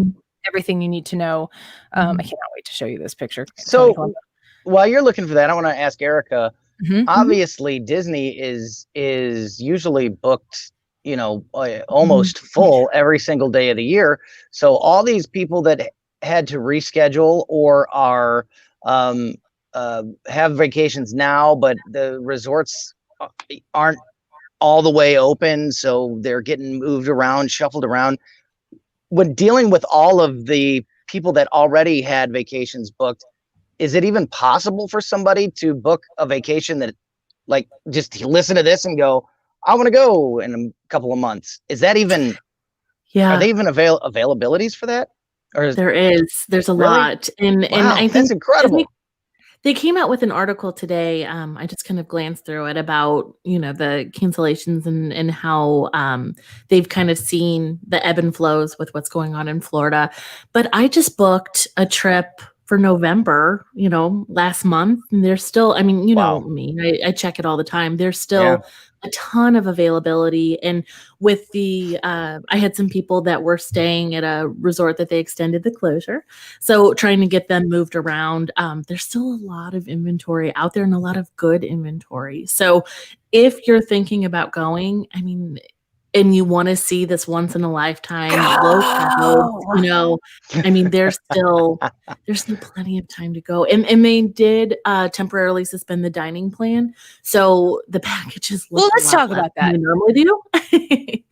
everything you need to know. I cannot wait to show you this picture. So while you're looking for that, I want to ask Erika, obviously Disney is usually booked, almost full every single day of the year. So all these people that had to reschedule or are have vacations now, but the resorts aren't all the way open, so they're getting moved around, shuffled around. When dealing with all of the people that already had vacations booked, is it even possible for somebody to book a vacation that, like, just listen to this and go, I want to go in a couple of months? Is that even, are they even availabilities for that? Or there's a lot. And I think that's incredible. They came out with an article today. I just kind of glanced through it about, the cancellations and how they've kind of seen the ebb and flows with what's going on in Florida. But I just booked a trip for November, last month. And there's still, know me, I check it all the time. There's still a ton of availability. And with I had some people that were staying at a resort that they extended the closure. So trying to get them moved around. There's still a lot of inventory out there and a lot of good inventory. So if you're thinking about going, and you want to see this once in a lifetime, there's still plenty of time to go. And they did temporarily suspend the dining plan. So the packages look let's talk about that. Than they normally do.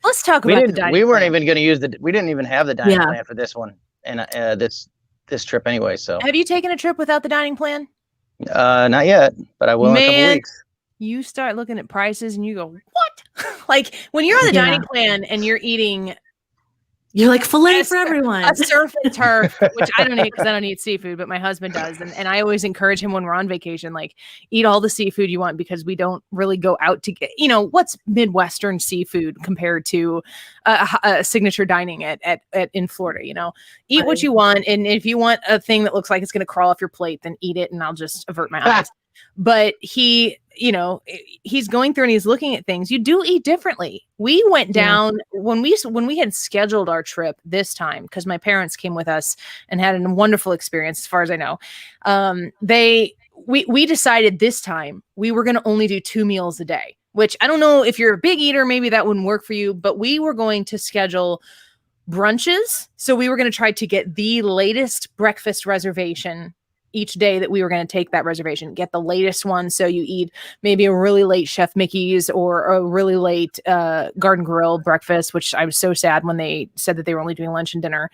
Let's talk about the dining We weren't even going to use we didn't even have the dining plan for this one. And this trip anyway. So have you taken a trip without the dining plan? Not yet, but I will in a couple weeks. You start looking at prices and you go, what? Like when you're on the dining plan and you're eating, you're like filet for everyone. A surf and turf, which I don't eat because I don't eat seafood, but my husband does. And I always encourage him when we're on vacation, like eat all the seafood you want because we don't really go out to get, what's Midwestern seafood compared to a signature dining at in Florida, eat what you want. And if you want a thing that looks like it's going to crawl off your plate, then eat it. And I'll just avert my eyes. But he's going through and he's looking at things. You do eat differently. We went down when we had scheduled our trip this time because my parents came with us and had a wonderful experience, as far as I know. We decided this time we were going to only do 2 meals a day, which I don't know if you're a big eater, maybe that wouldn't work for you, but we were going to schedule brunches. So we were going to try to get the latest breakfast reservation each day that we were going to take that reservation, get the latest one. So you eat maybe a really late Chef Mickey's or a really late Garden Grill breakfast, which I was so sad when they said that they were only doing lunch and dinner.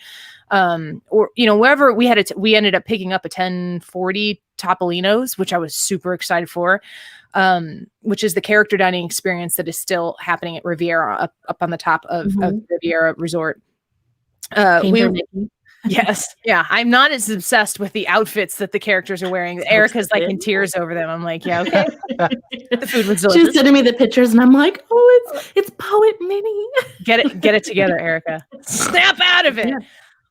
Or, wherever we ended up picking up a 1040 Topolino's, which I was super excited for, which is the character dining experience that is still happening at Riviera up on the top of Riviera Resort. Yes. Yeah. I'm not as obsessed with the outfits that the characters are wearing. Erika's like in tears over them. I'm like, yeah, okay. The food was delicious. She's sending me the pictures and I'm like, oh, it's Poet Mini. Get it together, Erika. Snap out of it. Yeah.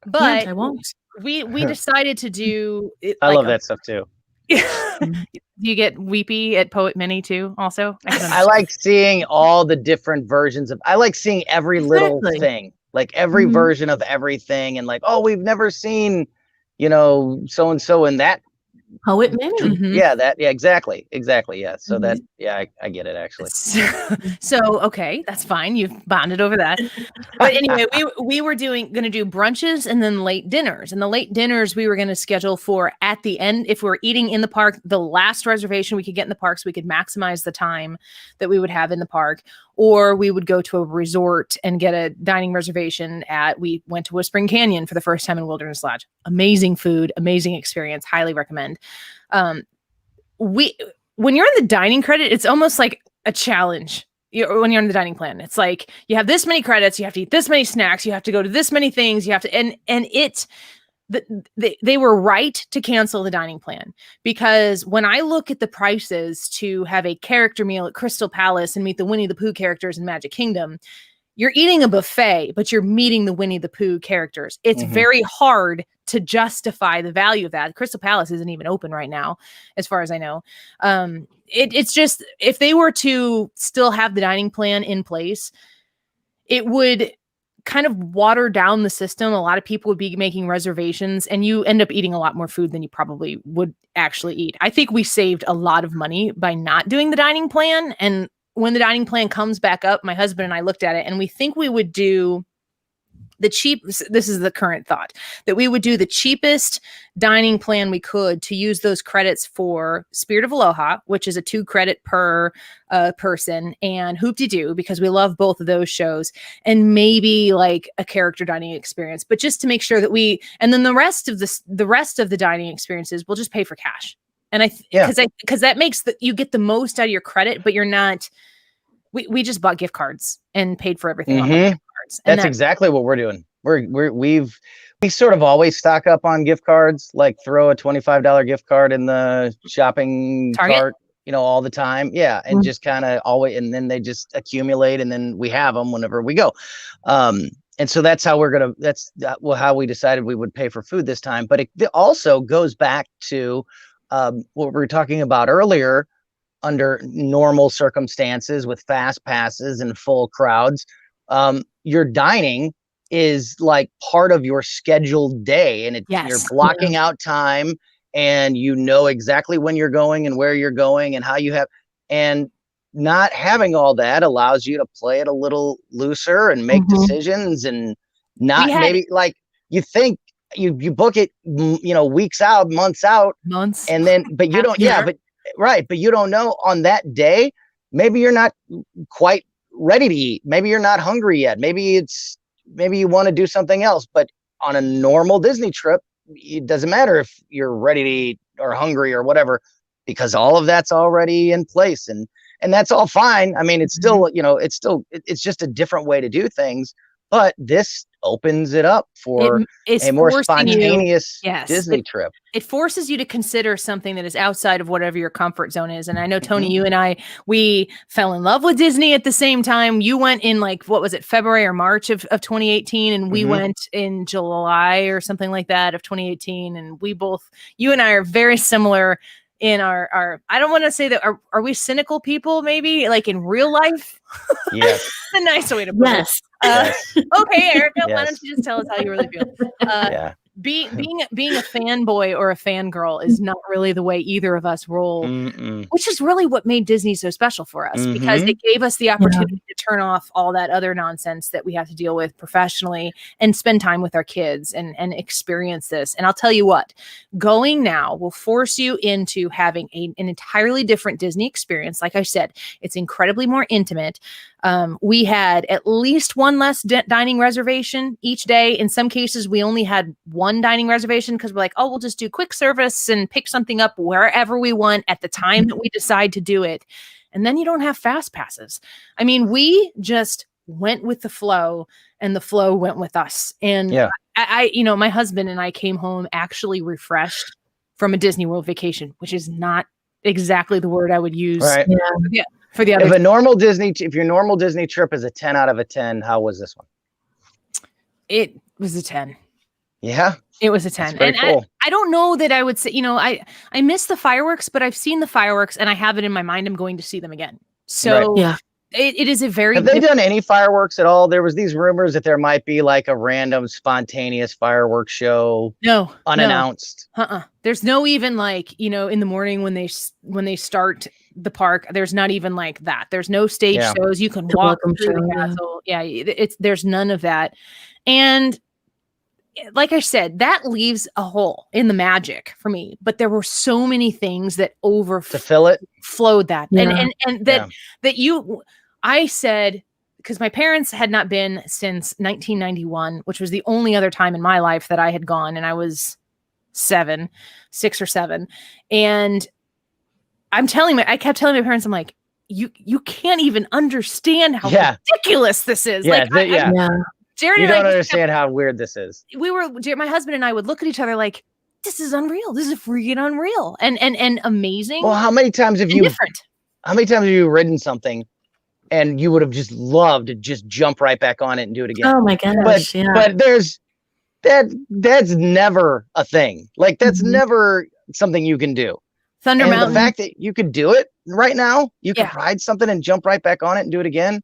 But I won't. We decided to do it. I love that stuff too. You get weepy at Poet Mini too also? I like seeing all the different versions I like seeing every little thing. Like every version of everything, and like, oh, we've never seen, so and so in that. Poet Minnie. Yeah, exactly. Yeah. So that, I get it actually. So okay, that's fine. You've bonded over that. But anyway, we were going to do brunches and then late dinners. And the late dinners we were going to schedule for at the end. If we're eating in the park, the last reservation we could get in the park, so we could maximize the time that we would have in the park. Or we would go to a resort and get a dining reservation we went to Whispering Canyon for the first time in Wilderness Lodge. Amazing food, amazing experience. Highly recommend. When you're in the dining credit, it's almost like a challenge. When you're on the dining plan, it's like you have this many credits, you have to eat this many snacks, you have to go to this many things, you have to, they were right to cancel the dining plan, because when I look at the prices to have a character meal at Crystal Palace and meet the Winnie the Pooh characters in Magic Kingdom, you're eating a buffet, but you're meeting the Winnie the Pooh characters. It's very hard to justify the value of that. Crystal Palace isn't even open right now, as far as I know. It's just, if they were to still have the dining plan in place, it would kind of water down the system. A lot of people would be making reservations, and you end up eating a lot more food than you probably would actually eat. I think we saved a lot of money by not doing the dining plan. And when the dining plan comes back up, my husband and I looked at it, and we think we would do this is the current thought, that we would do the cheapest dining plan we could to use those credits for Spirit of Aloha, which is a 2 credit per person, and Hoop-de-Doo, because we love both of those shows, and maybe like a character dining experience, but just to make sure that and then the rest of the dining experiences we'll just pay for cash. And because that makes you get the most out of your credit, but you're not. We just bought gift cards and paid for everything on the gift cards. And that's exactly what we're doing. We sort of always stock up on gift cards, like throw a $25 gift card in the shopping cart, all the time. Yeah. And just kind of always, and then they just accumulate, and then we have them whenever we go. And so that's how how we decided we would pay for food this time. But it also goes back to what we were talking about earlier. Under normal circumstances with fast passes and full crowds, your dining is like part of your scheduled day, and you're blocking out time, and exactly when you're going and where you're going and how you have, and not having all that allows you to play it a little looser and make decisions, and maybe like you think you book it, weeks out, months out, and then, but you don't, but you don't know on that day, maybe you're not quite ready to eat. Maybe you're not hungry yet. Maybe you want to do something else. But on a normal Disney trip, it doesn't matter if you're ready to eat or hungry or whatever, because all of that's already in place, and that's all fine. I mean, it's still, it's just a different way to do things. But this opens it up for a more spontaneous Disney trip. It forces you to consider something that is outside of whatever your comfort zone is. And I know, Tony, you and we fell in love with Disney at the same time. You went in what was it, February or March of 2018, and we went in July or something like that of 2018. And you and I are very similar in our I don't want to say that, are we cynical people, maybe, like in real life? Yes. A nice way to put it. Okay, Erika, why don't you just tell us how you really feel? Being a fanboy or a fangirl is not really the way either of us roll, which is really what made Disney so special for us, because it gave us the opportunity to turn off all that other nonsense that we have to deal with professionally and spend time with our kids and experience this. And I'll tell you what, going now will force you into having an entirely different Disney experience. Like I said, it's incredibly more intimate. We had at least one less dining reservation each day. In some cases, we only had one dining reservation because we're like, oh, we'll just do quick service and pick something up wherever we want at the time that we decide to do it. And then you don't have fast passes. I mean, we just went with the flow, and the flow went with us. And I my husband and I came home actually refreshed from a Disney World vacation, which is not exactly the word I would use. Right. For the other. If your normal Disney trip is a 10 out of a 10, how was this one? It was a 10. Yeah. It was a 10. And cool. I don't know that I would say, I miss the fireworks, but I've seen the fireworks and I have it in my mind. I'm going to see them again. So It is a very. Have they done any fireworks at all? There was these rumors that there might be like a random spontaneous fireworks show. No, unannounced. No. There's no even like, in the morning when they start the park, there's not even like that. There's no stage shows. You can walk through the castle. Yeah, there's none of that. And like I said, that leaves a hole in the magic for me. But there were so many things that to fill it, flowed that, and that I said, because my parents had not been since 1991, which was the only other time in my life that I had gone, and I was 6 or 7, and I kept telling my parents, I'm like, you can't even understand how ridiculous this is. Jared you don't understand how weird this is. My husband and I would look at each other like, this is unreal. This is freaking unreal and amazing. Well, how many times have you ridden something and you would have just loved to just jump right back on it and do it again? Oh my gosh. But there's that's never a thing. Like that's never something you can do. Thunder Mountain. The fact that you could do it right now, you can ride something and jump right back on it and do it again.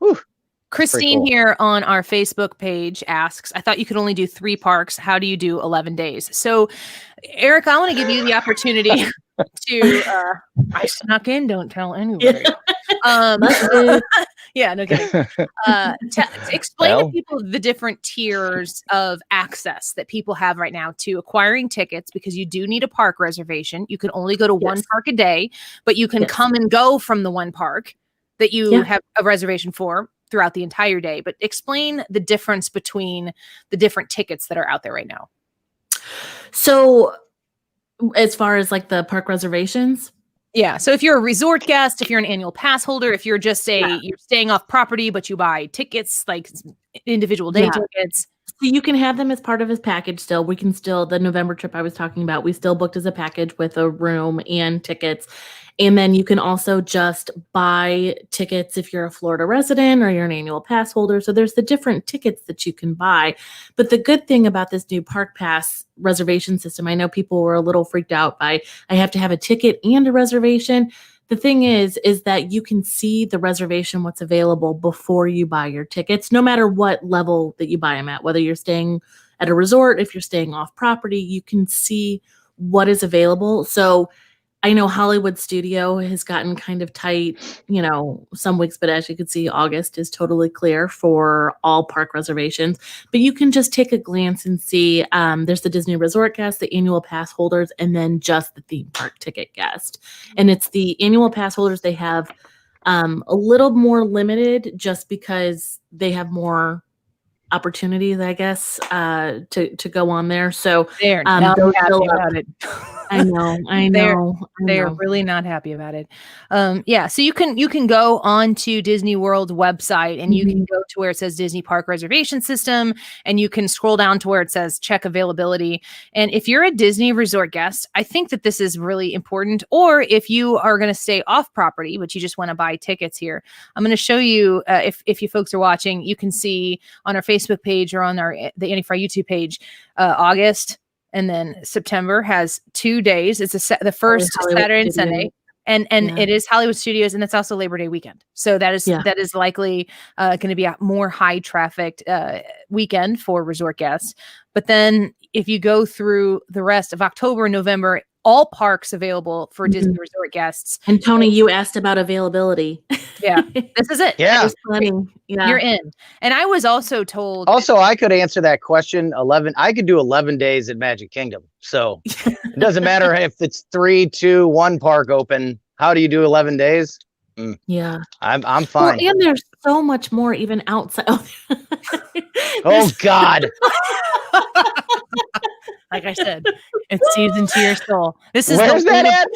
Whew. Christine here on our Facebook page asks, I thought you could only do 3 parks. How do you do 11 days? So, Erika, I want to give you the opportunity to, I snuck in, don't tell anybody. Yeah, no kidding. Explain to people the different tiers of access that people have right now to acquiring tickets, because you do need a park reservation. You can only go to one park a day, but you can come and go from the one park that you have a reservation for throughout the entire day. But explain the difference between the different tickets that are out there right now. So as far as like the park reservations? Yeah. So if you're a resort guest, if you're an annual pass holder, if you're just you're staying off property, but you buy tickets, like individual day tickets. So you can have them as part of his package still. We can still, the November trip I was talking about, we still booked as a package with a room and tickets. And then you can also just buy tickets if you're a Florida resident or you're an annual pass holder. So there's the different tickets that you can buy. But the good thing about this new park pass reservation system, I know people were a little freaked out by, I have to have a ticket and a reservation. The thing is that you can see the reservation, what's available before you buy your tickets, no matter what level that you buy them at, whether you're staying at a resort, if you're staying off property, you can see what is available. So I know Hollywood Studio has gotten kind of tight, some weeks, but as you can see, August is totally clear for all park reservations. But you can just take a glance and see there's the Disney Resort guest, the annual pass holders, and then just the theme park ticket guest. And it's the annual pass holders, they have a little more limited just because they have more opportunities, I guess, to go on there. So they're not happy about it. I know. They're really not happy about it. So you can go on to Disney World website and you can go to where it says Disney Park Reservation System, and you can scroll down to where it says check availability. And if you're a Disney resort guest, I think that this is really important. Or if you are going to stay off property, but you just want to buy tickets here, I'm going to show you, if you folks are watching, you can see on our Facebook page or on the Annie Fry YouTube page, August. And then September has 2 days. It's the first Saturday and Sunday, and it is Hollywood Studios, and it's also Labor Day weekend. So that is likely going to be a more high trafficked weekend for resort guests. But then if you go through the rest of October and November, all parks available for Disney resort guests. And Tony, you asked about availability. Yeah, this is it. Yeah. You're in. And I was also told. Also, I could answer that question. I could do 11 days at Magic Kingdom. So it doesn't matter if it's 3, 2, 1 park open. How do you do 11 days? Yeah, I'm fine. Well, and there's so much more even outside. Oh God. Like I said, it's seasoned to your soul. This is Where's that at?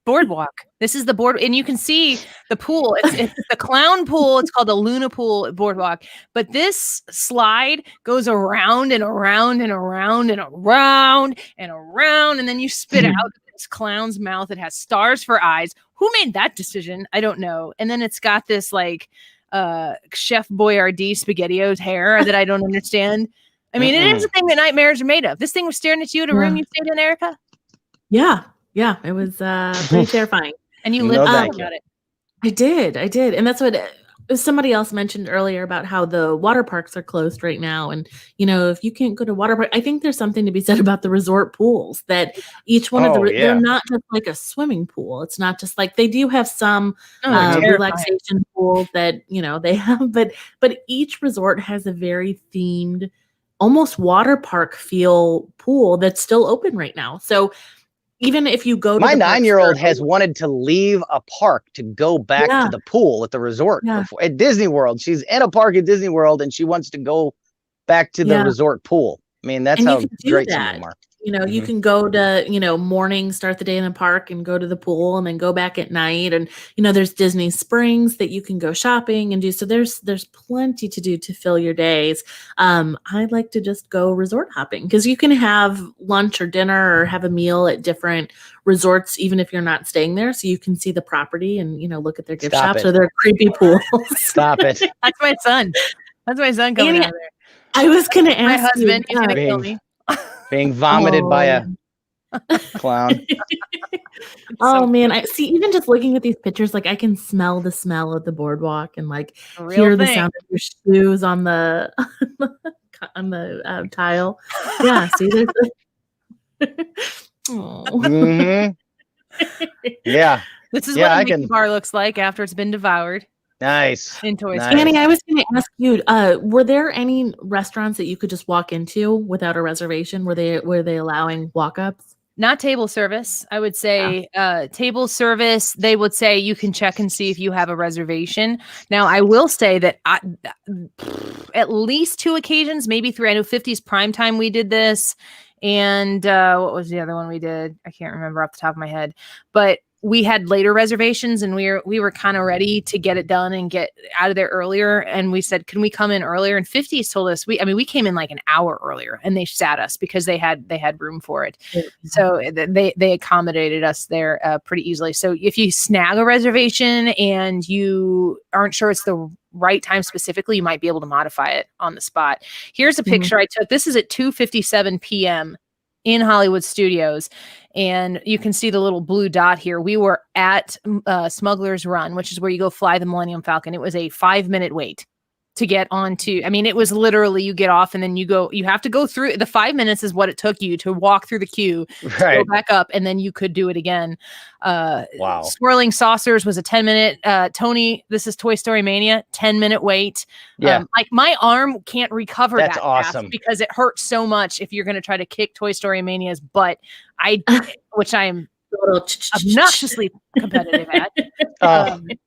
Boardwalk. This is the board, and you can see the pool. It's the clown pool. It's called the Luna Pool Boardwalk. But this slide goes around and around and around and around and around, and then you spit out this clown's mouth. It has stars for eyes. Who made that decision? I don't know. And then it's got this like Chef Boyardee SpaghettiOs hair that I don't understand. I mean, it is a thing that nightmares are made of. This thing was staring at you at a room you stayed in, Erika? Yeah, it was pretty terrifying. And you lived about it. I did. And that's what somebody else mentioned earlier about how the water parks are closed right now. And, if you can't go to water park, I think there's something to be said about the resort pools that each one of they're not just like a swimming pool. It's not just like they do have some relaxation pools that, they have, but each resort has a very themed, almost water park feel pool that's still open right now. So even if you go to my 9-year-old has wanted to leave a park to go back to the pool at the resort before, at Disney World. She's in a park at Disney World and she wants to go back to the resort pool. I mean, that's how great some of them are. You can go to, morning, start the day in the park and go to the pool and then go back at night. And, there's Disney Springs that you can go shopping and do. So there's plenty to do to fill your days. I like to just go resort hopping because you can have lunch or dinner or have a meal at different resorts, even if you're not staying there. So you can see the property and, look at their gift shops or their creepy pools. Stop it. That's my son. That's my son coming out of there. I was going to ask my husband. He's going to kill me. Being vomited by a clown. Man, I see. Even just looking at these pictures, like I can smell the smell of the boardwalk and like hear the sound of your shoes on the tile. Yeah, see, there's. Yeah, this is what a Mickey bar looks like after it's been devoured. Nice. In Toy Story. Story. Annie, I was going to ask you, were there any restaurants that you could just walk into without a reservation? Were they allowing walk-ups? Not table service. I would say table service, they would say you can check and see if you have a reservation. Now, I will say that at least 2 occasions, maybe 3. I know 50's Primetime we did this. And what was the other one we did? I can't remember off the top of my head. But we had later reservations and we were kind of ready to get it done and get out of there earlier. And we said, can we come in earlier? And 50's told us, we came in like an hour earlier and they sat us because they had room for it. Mm-hmm. So they accommodated us there pretty easily. So if you snag a reservation and you aren't sure it's the right time specifically, you might be able to modify it on the spot. Here's a picture I took. This is at 2:57 p.m. in Hollywood Studios. And you can see the little blue dot here. We were at Smuggler's Run, which is where you go fly the Millennium Falcon. It was a 5-minute wait to get onto. I mean, it was literally you get off and then you have to go through. The 5 minutes is what it took you to walk through the queue, to go back up, and then you could do it again. Wow. Swirling Saucers was a 10-minute. Tony, this is Toy Story Mania, 10-minute wait. Yeah. Like my arm can't recover That's that awesome. fast because it hurts so much if you're going to try to kick Toy Story Mania's butt. Which I am obnoxiously competitive at.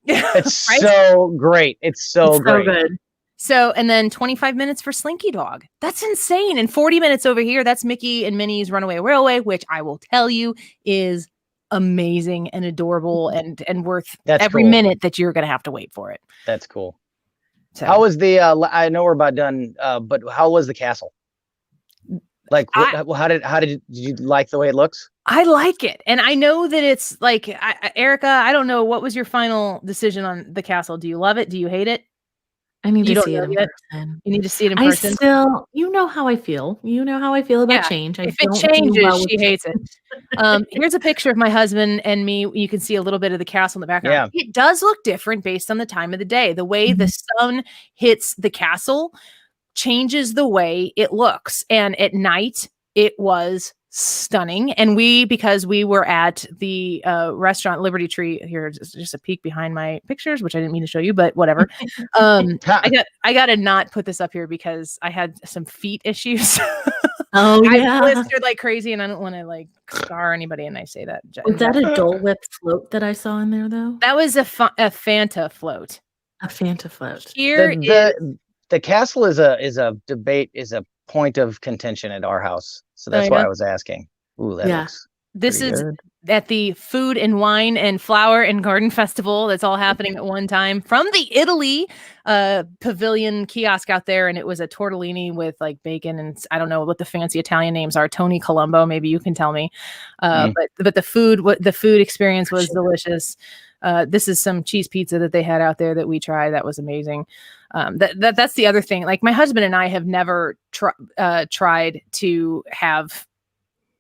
It's right? So great. It's so great. So good. So, and then 25 minutes for Slinky Dog. That's insane. And 40 minutes over here, that's Mickey and Minnie's Runaway Railway, which I will tell you is amazing and adorable and worth every minute that you're going to have to wait for it. That's cool. So, how was the, I know we're about done, but how was the castle? Like, how did you like the way it looks? I like it. And I know that it's like, Erika, I don't know. What was your final decision on the castle? Do you love it? Do you hate it? I need to see it in person. You need to see it in person. You know how I feel. You know how I feel about change. If it changes, she hates it. Here's a picture of my husband and me. You can see a little bit of the castle in the background. Yeah. It does look different based on the time of the day. The way the sun hits the castle changes the way it looks. And at night, it was stunning. And because we were at the restaurant Liberty Tree, here just a peek behind my pictures, which I didn't mean to show you, but whatever. I got to not put this up here because I had some feet issues. Oh yeah, I blistered like crazy, and I don't want to like scar anybody. And I say that. Was that a Dole Whip float that I saw in there though? That was a Fanta float. A Fanta float. Here the castle is a point of contention at our house. So that's why I was asking. Ooh, that looks this is good. At the Food and Wine and Flower and Garden Festival that's all happening at one time from the Italy pavilion kiosk out there. And it was a tortellini with like bacon and I don't know what the fancy Italian names are. Tony Colombo, maybe you can tell me. But the food experience was delicious. This is some cheese pizza that they had out there that we tried. That was amazing. That's the other thing. Like my husband and I have never tried to have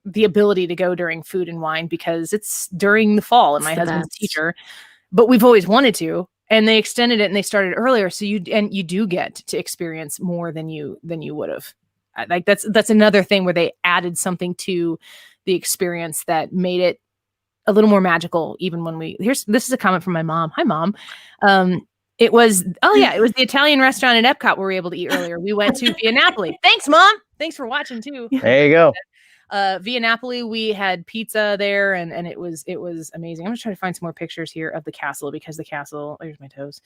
the ability to go during Food and Wine because it's during the fall and my husband's teacher. but we've always wanted to, and they extended it and they started earlier. So you do get to experience more than you would have. Like that's another thing where they added something to the experience that made it a little more magical. Even when this is a comment from my mom. Hi, Mom. It was the Italian restaurant at Epcot where we were able to eat earlier. We went to Via Napoli. Thanks, Mom. Thanks for watching too. There you go. Via Napoli, we had pizza there, and it was amazing. I'm gonna try to find some more pictures here of the castle, because the castle, there's my toes.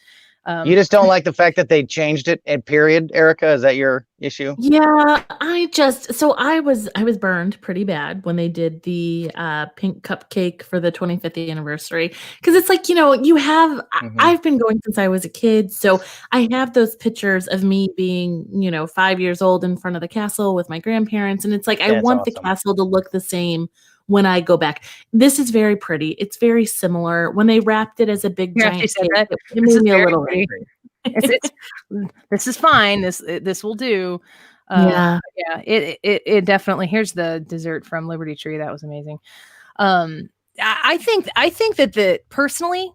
You just don't like the fact that they changed it at period, Erika? Is that your issue? Yeah, I was burned pretty bad when they did the pink cupcake for the 25th anniversary, because it's like, you have I've been going since I was a kid, so I have those pictures of me being 5 years old in front of the castle with my grandparents, and it's like I want the castle to look the same when I go back. This is very pretty. It's very similar. When they wrapped it as a big giant cake, it made me a little angry. This is fine. This will do. It definitely. Here's the dessert from Liberty Tree. That was amazing. I think that personally,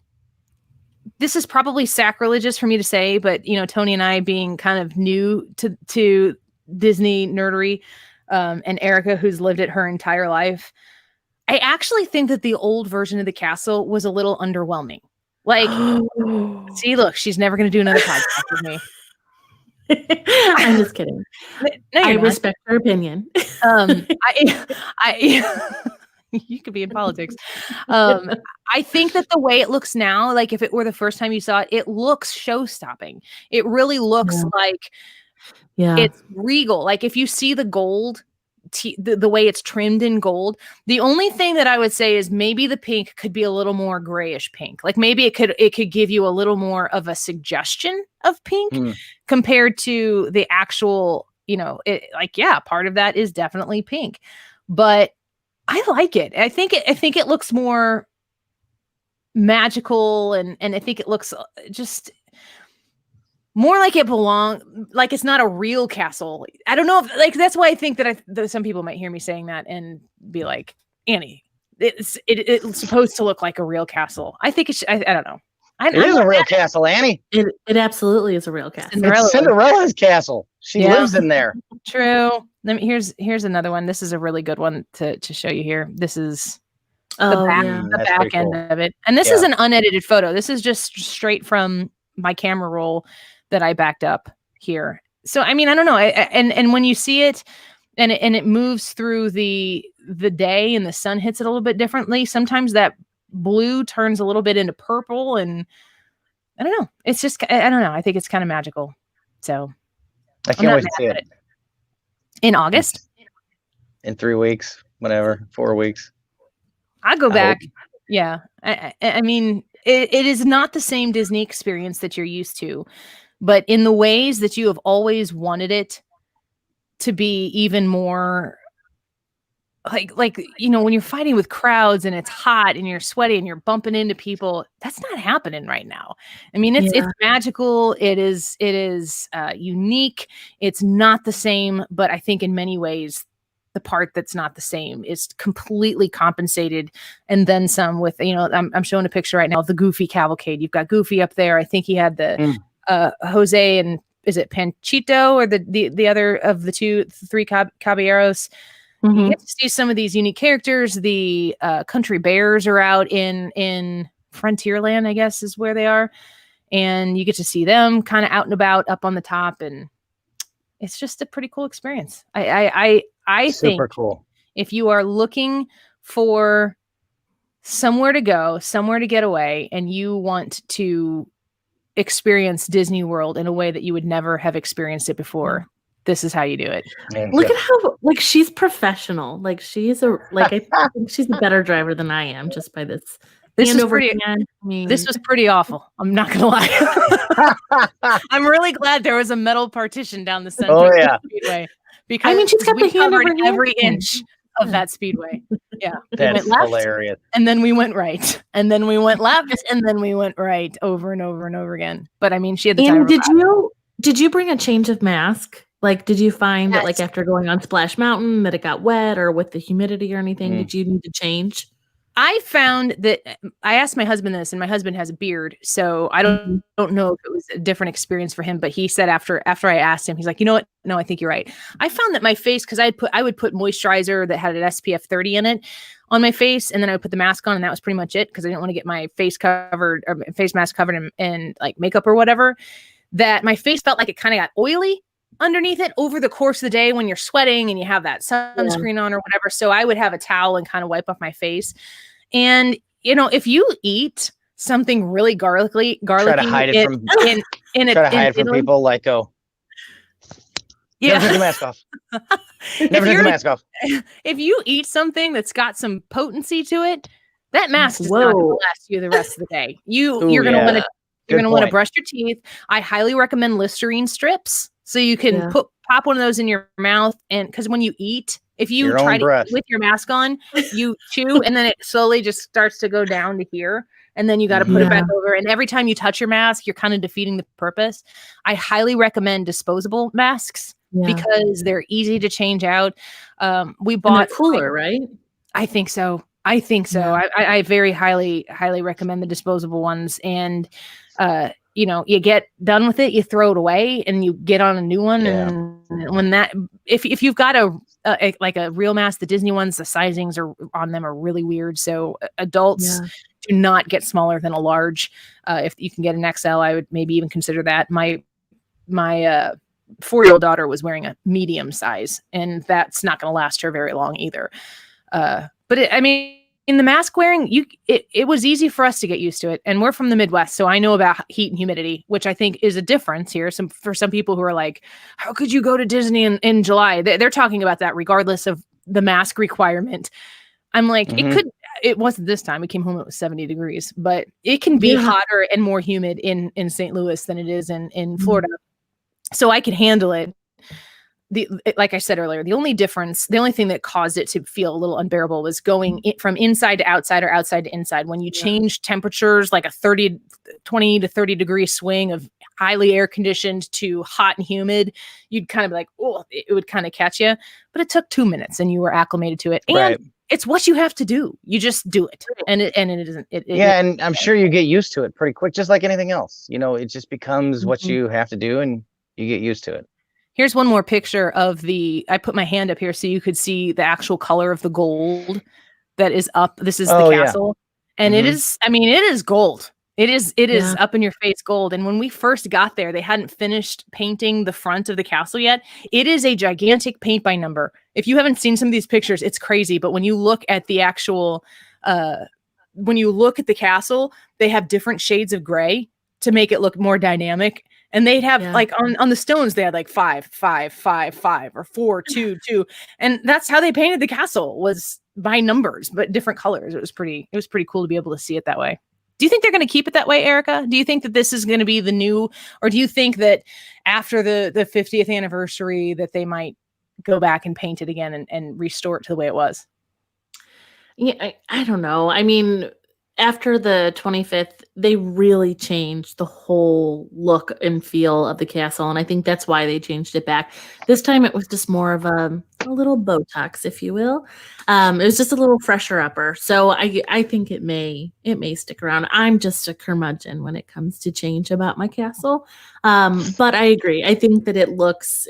this is probably sacrilegious for me to say, but Tony and I being kind of new to Disney nerdery, and Erika, who's lived it her entire life, I actually think that the old version of the castle was a little underwhelming. Like, see, look, she's never going to do another podcast with me. I'm just kidding. No, I respect her opinion. You could be in politics. I think that the way it looks now, like if it were the first time you saw it, it looks show-stopping. It really looks like it's regal. Like if you see the gold, the way it's trimmed in gold, the only thing that I would say is maybe the pink could be a little more grayish pink. Like maybe it could give you a little more of a suggestion of pink compared to the actual, part of that is definitely pink, but I like it. I think it looks more magical, and I think it looks just more like it like it's not a real castle. I don't know if that's why I think that some people might hear me saying that and be like, Annie, it's supposed to look like a real castle. I think I don't know. It is a real castle, Annie. It absolutely is a real castle. It's Cinderella's castle. She lives in there. True. Here's another one. This is a really good one to show you here. This is the back end of it. And this is an unedited photo. This is just straight from my camera roll that I backed up here. So, I mean, I don't know. And when you see it and it moves through the day and the sun hits it a little bit differently, sometimes that blue turns a little bit into purple, and I don't know. It's just, I don't know. I think it's kind of magical. So I can't wait to see it. In August? In 3 weeks, whatever, 4 weeks. I'll go back. Yeah. I mean, it is not the same Disney experience that you're used to, but in the ways that you have always wanted it to be even more like, when you're fighting with crowds and it's hot and you're sweaty and you're bumping into people, that's not happening right now. I mean, it's magical. It is unique. It's not the same, but I think in many ways, the part that's not the same is completely compensated, and then some with, I'm showing a picture right now of the Goofy cavalcade. You've got Goofy up there. I think he had the Jose and is it Panchito or the other of the three caballeros. You get to see some of these unique characters. The country bears are out in Frontierland, I guess is where they are. And you get to see them kind of out and about up on the top. And it's just a pretty cool experience. I think super cool. If you are looking for somewhere to go, somewhere to get away, and you want to experience Disney World in a way that you would never have experienced it before, this is how you do it. Look at how she's professional. I think she's a better driver than I am just by this. This was pretty awful. I'm not gonna lie. I'm really glad there was a metal partition down the center of the speedway, because she's got the hand over every inch of that speedway. Yeah, that's hilarious. And then we went right, and then we went left, and then we went right over and over and over again. But I mean, she had the time. Did you bring a change of mask? Like, did you find that after going on Splash Mountain that it got wet, or with the humidity or anything, did you need to change? I found that I asked my husband this, and my husband has a beard, so I don't know if it was a different experience for him. But he said after I asked him, he's like, you know what? No, I think you're right. I found that my face, because I would put moisturizer that had an SPF 30 in it on my face, and then I would put the mask on, and that was pretty much it, because I didn't want to get my face covered or face mask covered in like makeup or whatever. That my face felt like it kind of got oily underneath it over the course of the day when you're sweating and you have that sunscreen on or whatever. So I would have a towel and kind of wipe off my face. And, you know, if you eat something really garlicky, try to hide it from people, like, oh, yeah, never take the mask off. Never take the mask off. If you eat something that's got some potency to it, that mask is not going to last you the rest of the day. You're going to want to You're going to want to brush your teeth. I highly recommend Listerine strips. So you can pop one of those in your mouth. And because when you eat, if you try to eat with your mask on, you chew and then it slowly just starts to go down to here. And then you got to put it back over. And every time you touch your mask, you're kind of defeating the purpose. I highly recommend disposable masks because they're easy to change out. We bought cooler, right? I think so. Yeah. I very highly recommend the disposable ones. And, you know, you get done with it, you throw it away and you get on a new one. Yeah. And when that, if you've got a real mask, the Disney ones, the sizings on them are really weird. So adults do not get smaller than a large. If you can get an XL, I would maybe even consider that. My 4-year-old daughter was wearing a medium size, and that's not going to last her very long either. But in the mask wearing, it was easy for us to get used to it. And we're from the Midwest, so I know about heat and humidity, which I think is a difference here. For some people who are like, how could you go to Disney in July? They're talking about that regardless of the mask requirement. I'm like, it wasn't this time. We came home, it was 70 degrees, but it can be hotter and more humid in St. Louis than it is in Florida. So I could handle it. Like I said earlier, the only thing that caused it to feel a little unbearable was going from inside to outside or outside to inside. When you change temperatures, like a 20 to 30 degree swing of highly air conditioned to hot and humid, you'd kind of be like, oh, it would kind of catch you. But it took 2 minutes and you were acclimated to it. And it's what you have to do. You just do it. And it isn't. And I'm sure you get used to it pretty quick, just like anything else. You know, it just becomes what you have to do and you get used to it. Here's one more picture of I put my hand up here so you could see the actual color of the gold that is up. This is the castle. And it is gold. It is up in your face gold. And when we first got there, they hadn't finished painting the front of the castle yet. It is a gigantic paint by number. If you haven't seen some of these pictures, it's crazy. But when you look at the actual, when you look at the castle, they have different shades of gray to make it look more dynamic. And they'd have like on the stones, they had like 5, 5, 5, 5, or 4, 2, 2. And that's how they painted the castle, was by numbers, but different colors. It was pretty cool to be able to see it that way. Do you think they're going to keep it that way, Erika? Do you think that this is going to be the new, or do you think that after the 50th anniversary that they might go back and paint it again and restore it to the way it was? Yeah, I don't know. I mean, after the 25th, they really changed the whole look and feel of the castle. And I think that's why they changed it back. This time it was just more of a little Botox, if you will. It was just a little fresher upper. So I think it may stick around. I'm just a curmudgeon when it comes to change about my castle. But I agree. I think that it looks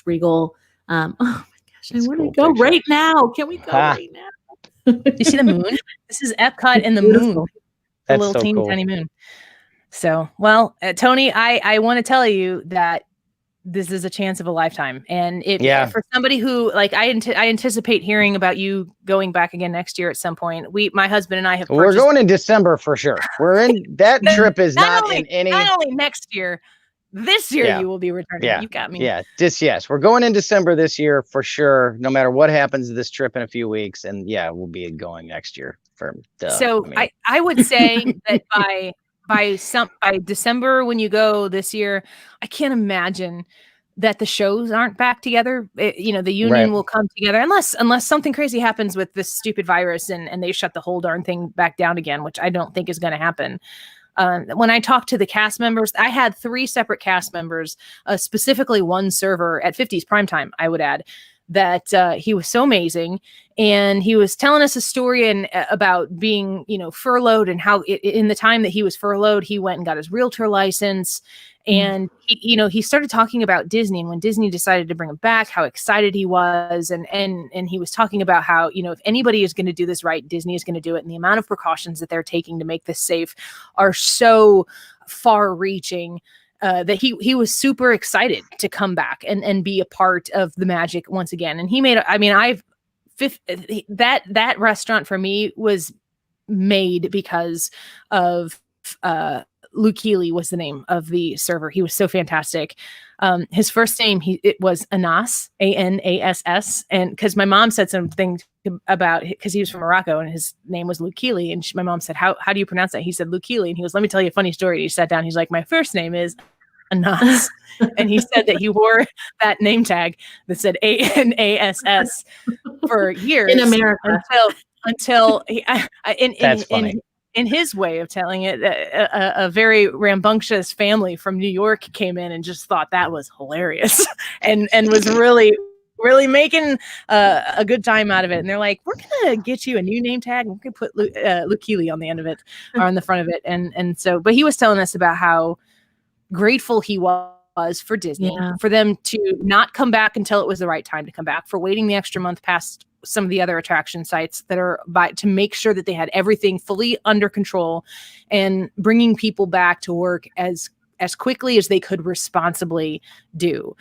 regal. Oh my gosh, I want to go right now. Can we go right now? You see the moon? This is Epcot and the moon. The little teeny tiny moon. So, well, Tony, I want to tell you that this is a chance of a lifetime. And for somebody who, like, I anticipate hearing about you going back again next year at some point. My husband and I have We're going in December for sure. We're in that trip is not in any. Not only next year. This year you will be returning. Yeah. You got me. Yeah. We're going in December this year for sure. No matter what happens to this trip in a few weeks. And we'll be going next year. I would say that by December when you go this year, I can't imagine that the shows aren't back together. The union will come together unless something crazy happens with this stupid virus and they shut the whole darn thing back down again, which I don't think is going to happen. When I talked to the cast members, I had 3 separate cast members, specifically one server at 50s primetime, I would add, that he was so amazing. And he was telling us a story about being, furloughed, and how in the time that he was furloughed, he went and got his realtor license. And he started talking about Disney, and when Disney decided to bring him back, how excited he was. And he was talking about how, if anybody is going to do this right, Disney is going to do it. And the amount of precautions that they're taking to make this safe are so far reaching. That he was super excited to come back and be a part of the magic once again. And he made, that restaurant for me was made because of Luke Keeley was the name of the server. He was so fantastic. His first name, it was Anas, Anass. And because my mom said something about, because he was from Morocco and his name was Luke Keeley. And my mom said, how do you pronounce that? He said Luke Keeley. And he goes, let me tell you a funny story. And he sat down. He's like, my first name is Anas. And he said that he wore that name tag that said Anass for years in America until he, in his way of telling it, a very rambunctious family from New York came in and just thought that was hilarious and was really making a good time out of it. And they're like, we're going to get you a new name tag. We're going to put Luke Keeley on the end of it or on the front of it. And so, but he was telling us about how grateful he was for Disney, for them to not come back until it was the right time to come back, for waiting the extra month past some of the other attraction sites that are to make sure that they had everything fully under control and bringing people back to work as quickly as they could responsibly do.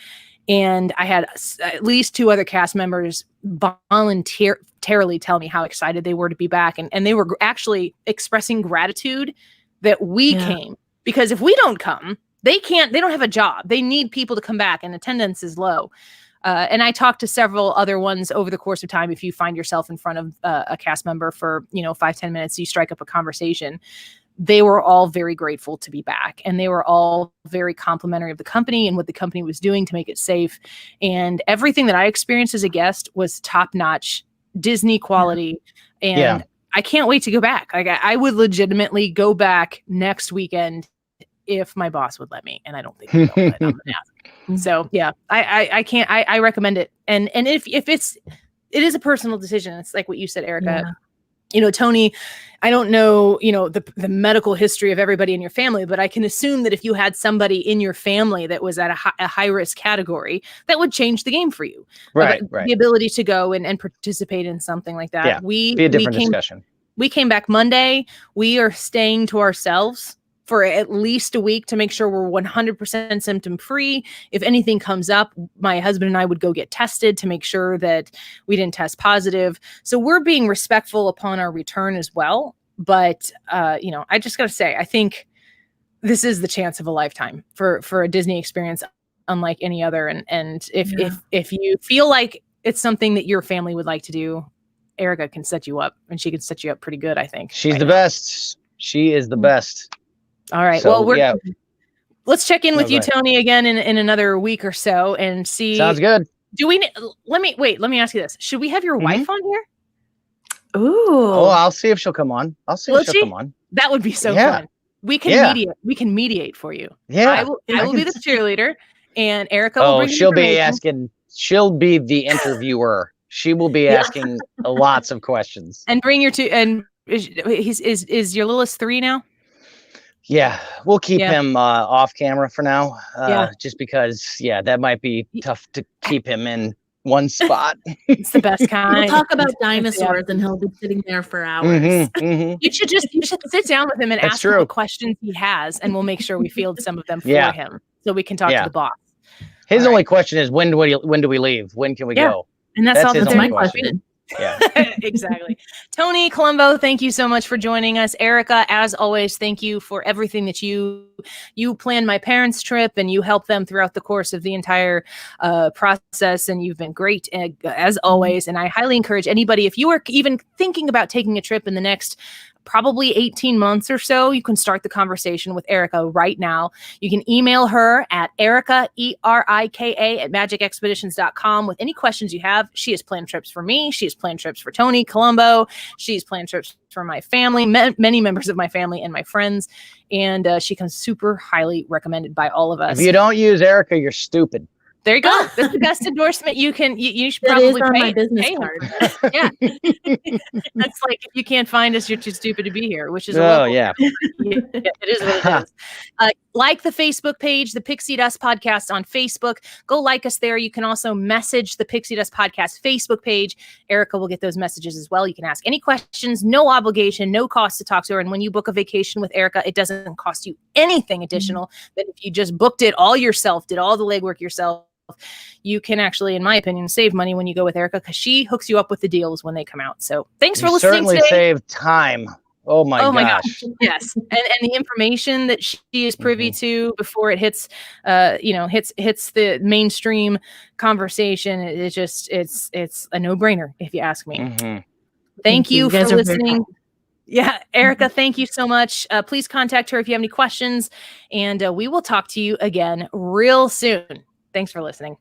And I had at least 2 other cast members voluntarily tell me how excited they were to be back. And they were actually expressing gratitude that we came, because if we don't come, they don't have a job. They need people to come back, and attendance is low. And I talked to several other ones over the course of time. If you find yourself in front of a cast member for, 5-10 minutes, you strike up a conversation. They were all very grateful to be back, and they were all very complimentary of the company and what the company was doing to make it safe. And everything that I experienced as a guest was top-notch Disney quality. And I can't wait to go back. Like, I would legitimately go back next weekend if my boss would let me, and I don't think he will, but I'm gonna ask. So I recommend it. And if it is a personal decision, it's like what you said, Erika. Tony, I don't know, the medical history of everybody in your family, but I can assume that if you had somebody in your family that was at a high risk category, that would change the game for you. Right. The ability to go and participate in something like that. Be a different discussion. We came back Monday. We are staying to ourselves for at least a week to make sure we're 100% symptom free. If anything comes up, my husband and I would go get tested to make sure that we didn't test positive. So we're being respectful upon our return as well. But, I just got to say, I think this is the chance of a lifetime for a Disney experience unlike any other. And if you feel like it's something that your family would like to do, Erika can set you up, and she can set you up pretty good, I think. She's the best. She is the best. All right. So, well, let's check in with you, Tony, again in another week or so and see. Sounds good. Let me ask you this. Should we have your wife on here? Ooh. Oh, I'll see if she'll come on. If she'll come on. That would be so fun. We can mediate. We can mediate for you. Yeah. I will be the cheerleader, and Erika will bring she'll be asking. She'll be the interviewer. She will be asking lots of questions. And bring your two. And is your littlest 3 now? Yeah, we'll keep him off camera for now, just because, that might be tough to keep him in one spot. It's the best kind. We'll talk about dinosaurs, and he'll be sitting there for hours. You should sit down with him and ask him the questions he has, and we'll make sure we field some of them for him, so we can talk to the boss. His only question is, when do we leave? When can we go? And that's all. That's my question. Yeah, exactly. Tony, Colombo, thank you so much for joining us. Erika, as always, thank you for everything that you planned my parents' trip, and you helped them throughout the course of the entire process, and you've been great as always. And I highly encourage anybody, if you are even thinking about taking a trip in the next probably 18 months or so, you can start the conversation with Erika right now. You can email her at Erika, ERIKA, at magicexpeditions.com with any questions you have. She has planned trips for me. She has planned trips for Tony, Colombo. She's planned trips for my family, many members of my family and my friends. And she comes super highly recommended by all of us. If you don't use Erika, you're stupid. There you go. That's the best endorsement you can. You should That is probably on pay, my business pay him card. for that. Yeah, that's like if you can't find us, you're too stupid to be here. Which is yeah. Yeah, it is what it is. Like the Facebook page, the Pixie Dust Podcast on Facebook. Go like us there. You can also message the Pixie Dust Podcast Facebook page. Erika will get those messages as well. You can ask any questions, no obligation, no cost to talk to her. And when you book a vacation with Erika, it doesn't cost you anything additional than if you just booked it all yourself, did all the legwork yourself. You can actually, in my opinion, save money when you go with Erika because she hooks you up with the deals when they come out. So thanks for listening certainly today. save time. Oh my gosh. Yes. And the information that she is privy to before it hits hits the mainstream conversation, it's a no-brainer if you ask me. Thank you for listening. Yeah, Erika, thank you so much. Please contact her if you have any questions, and we will talk to you again real soon. Thanks for listening.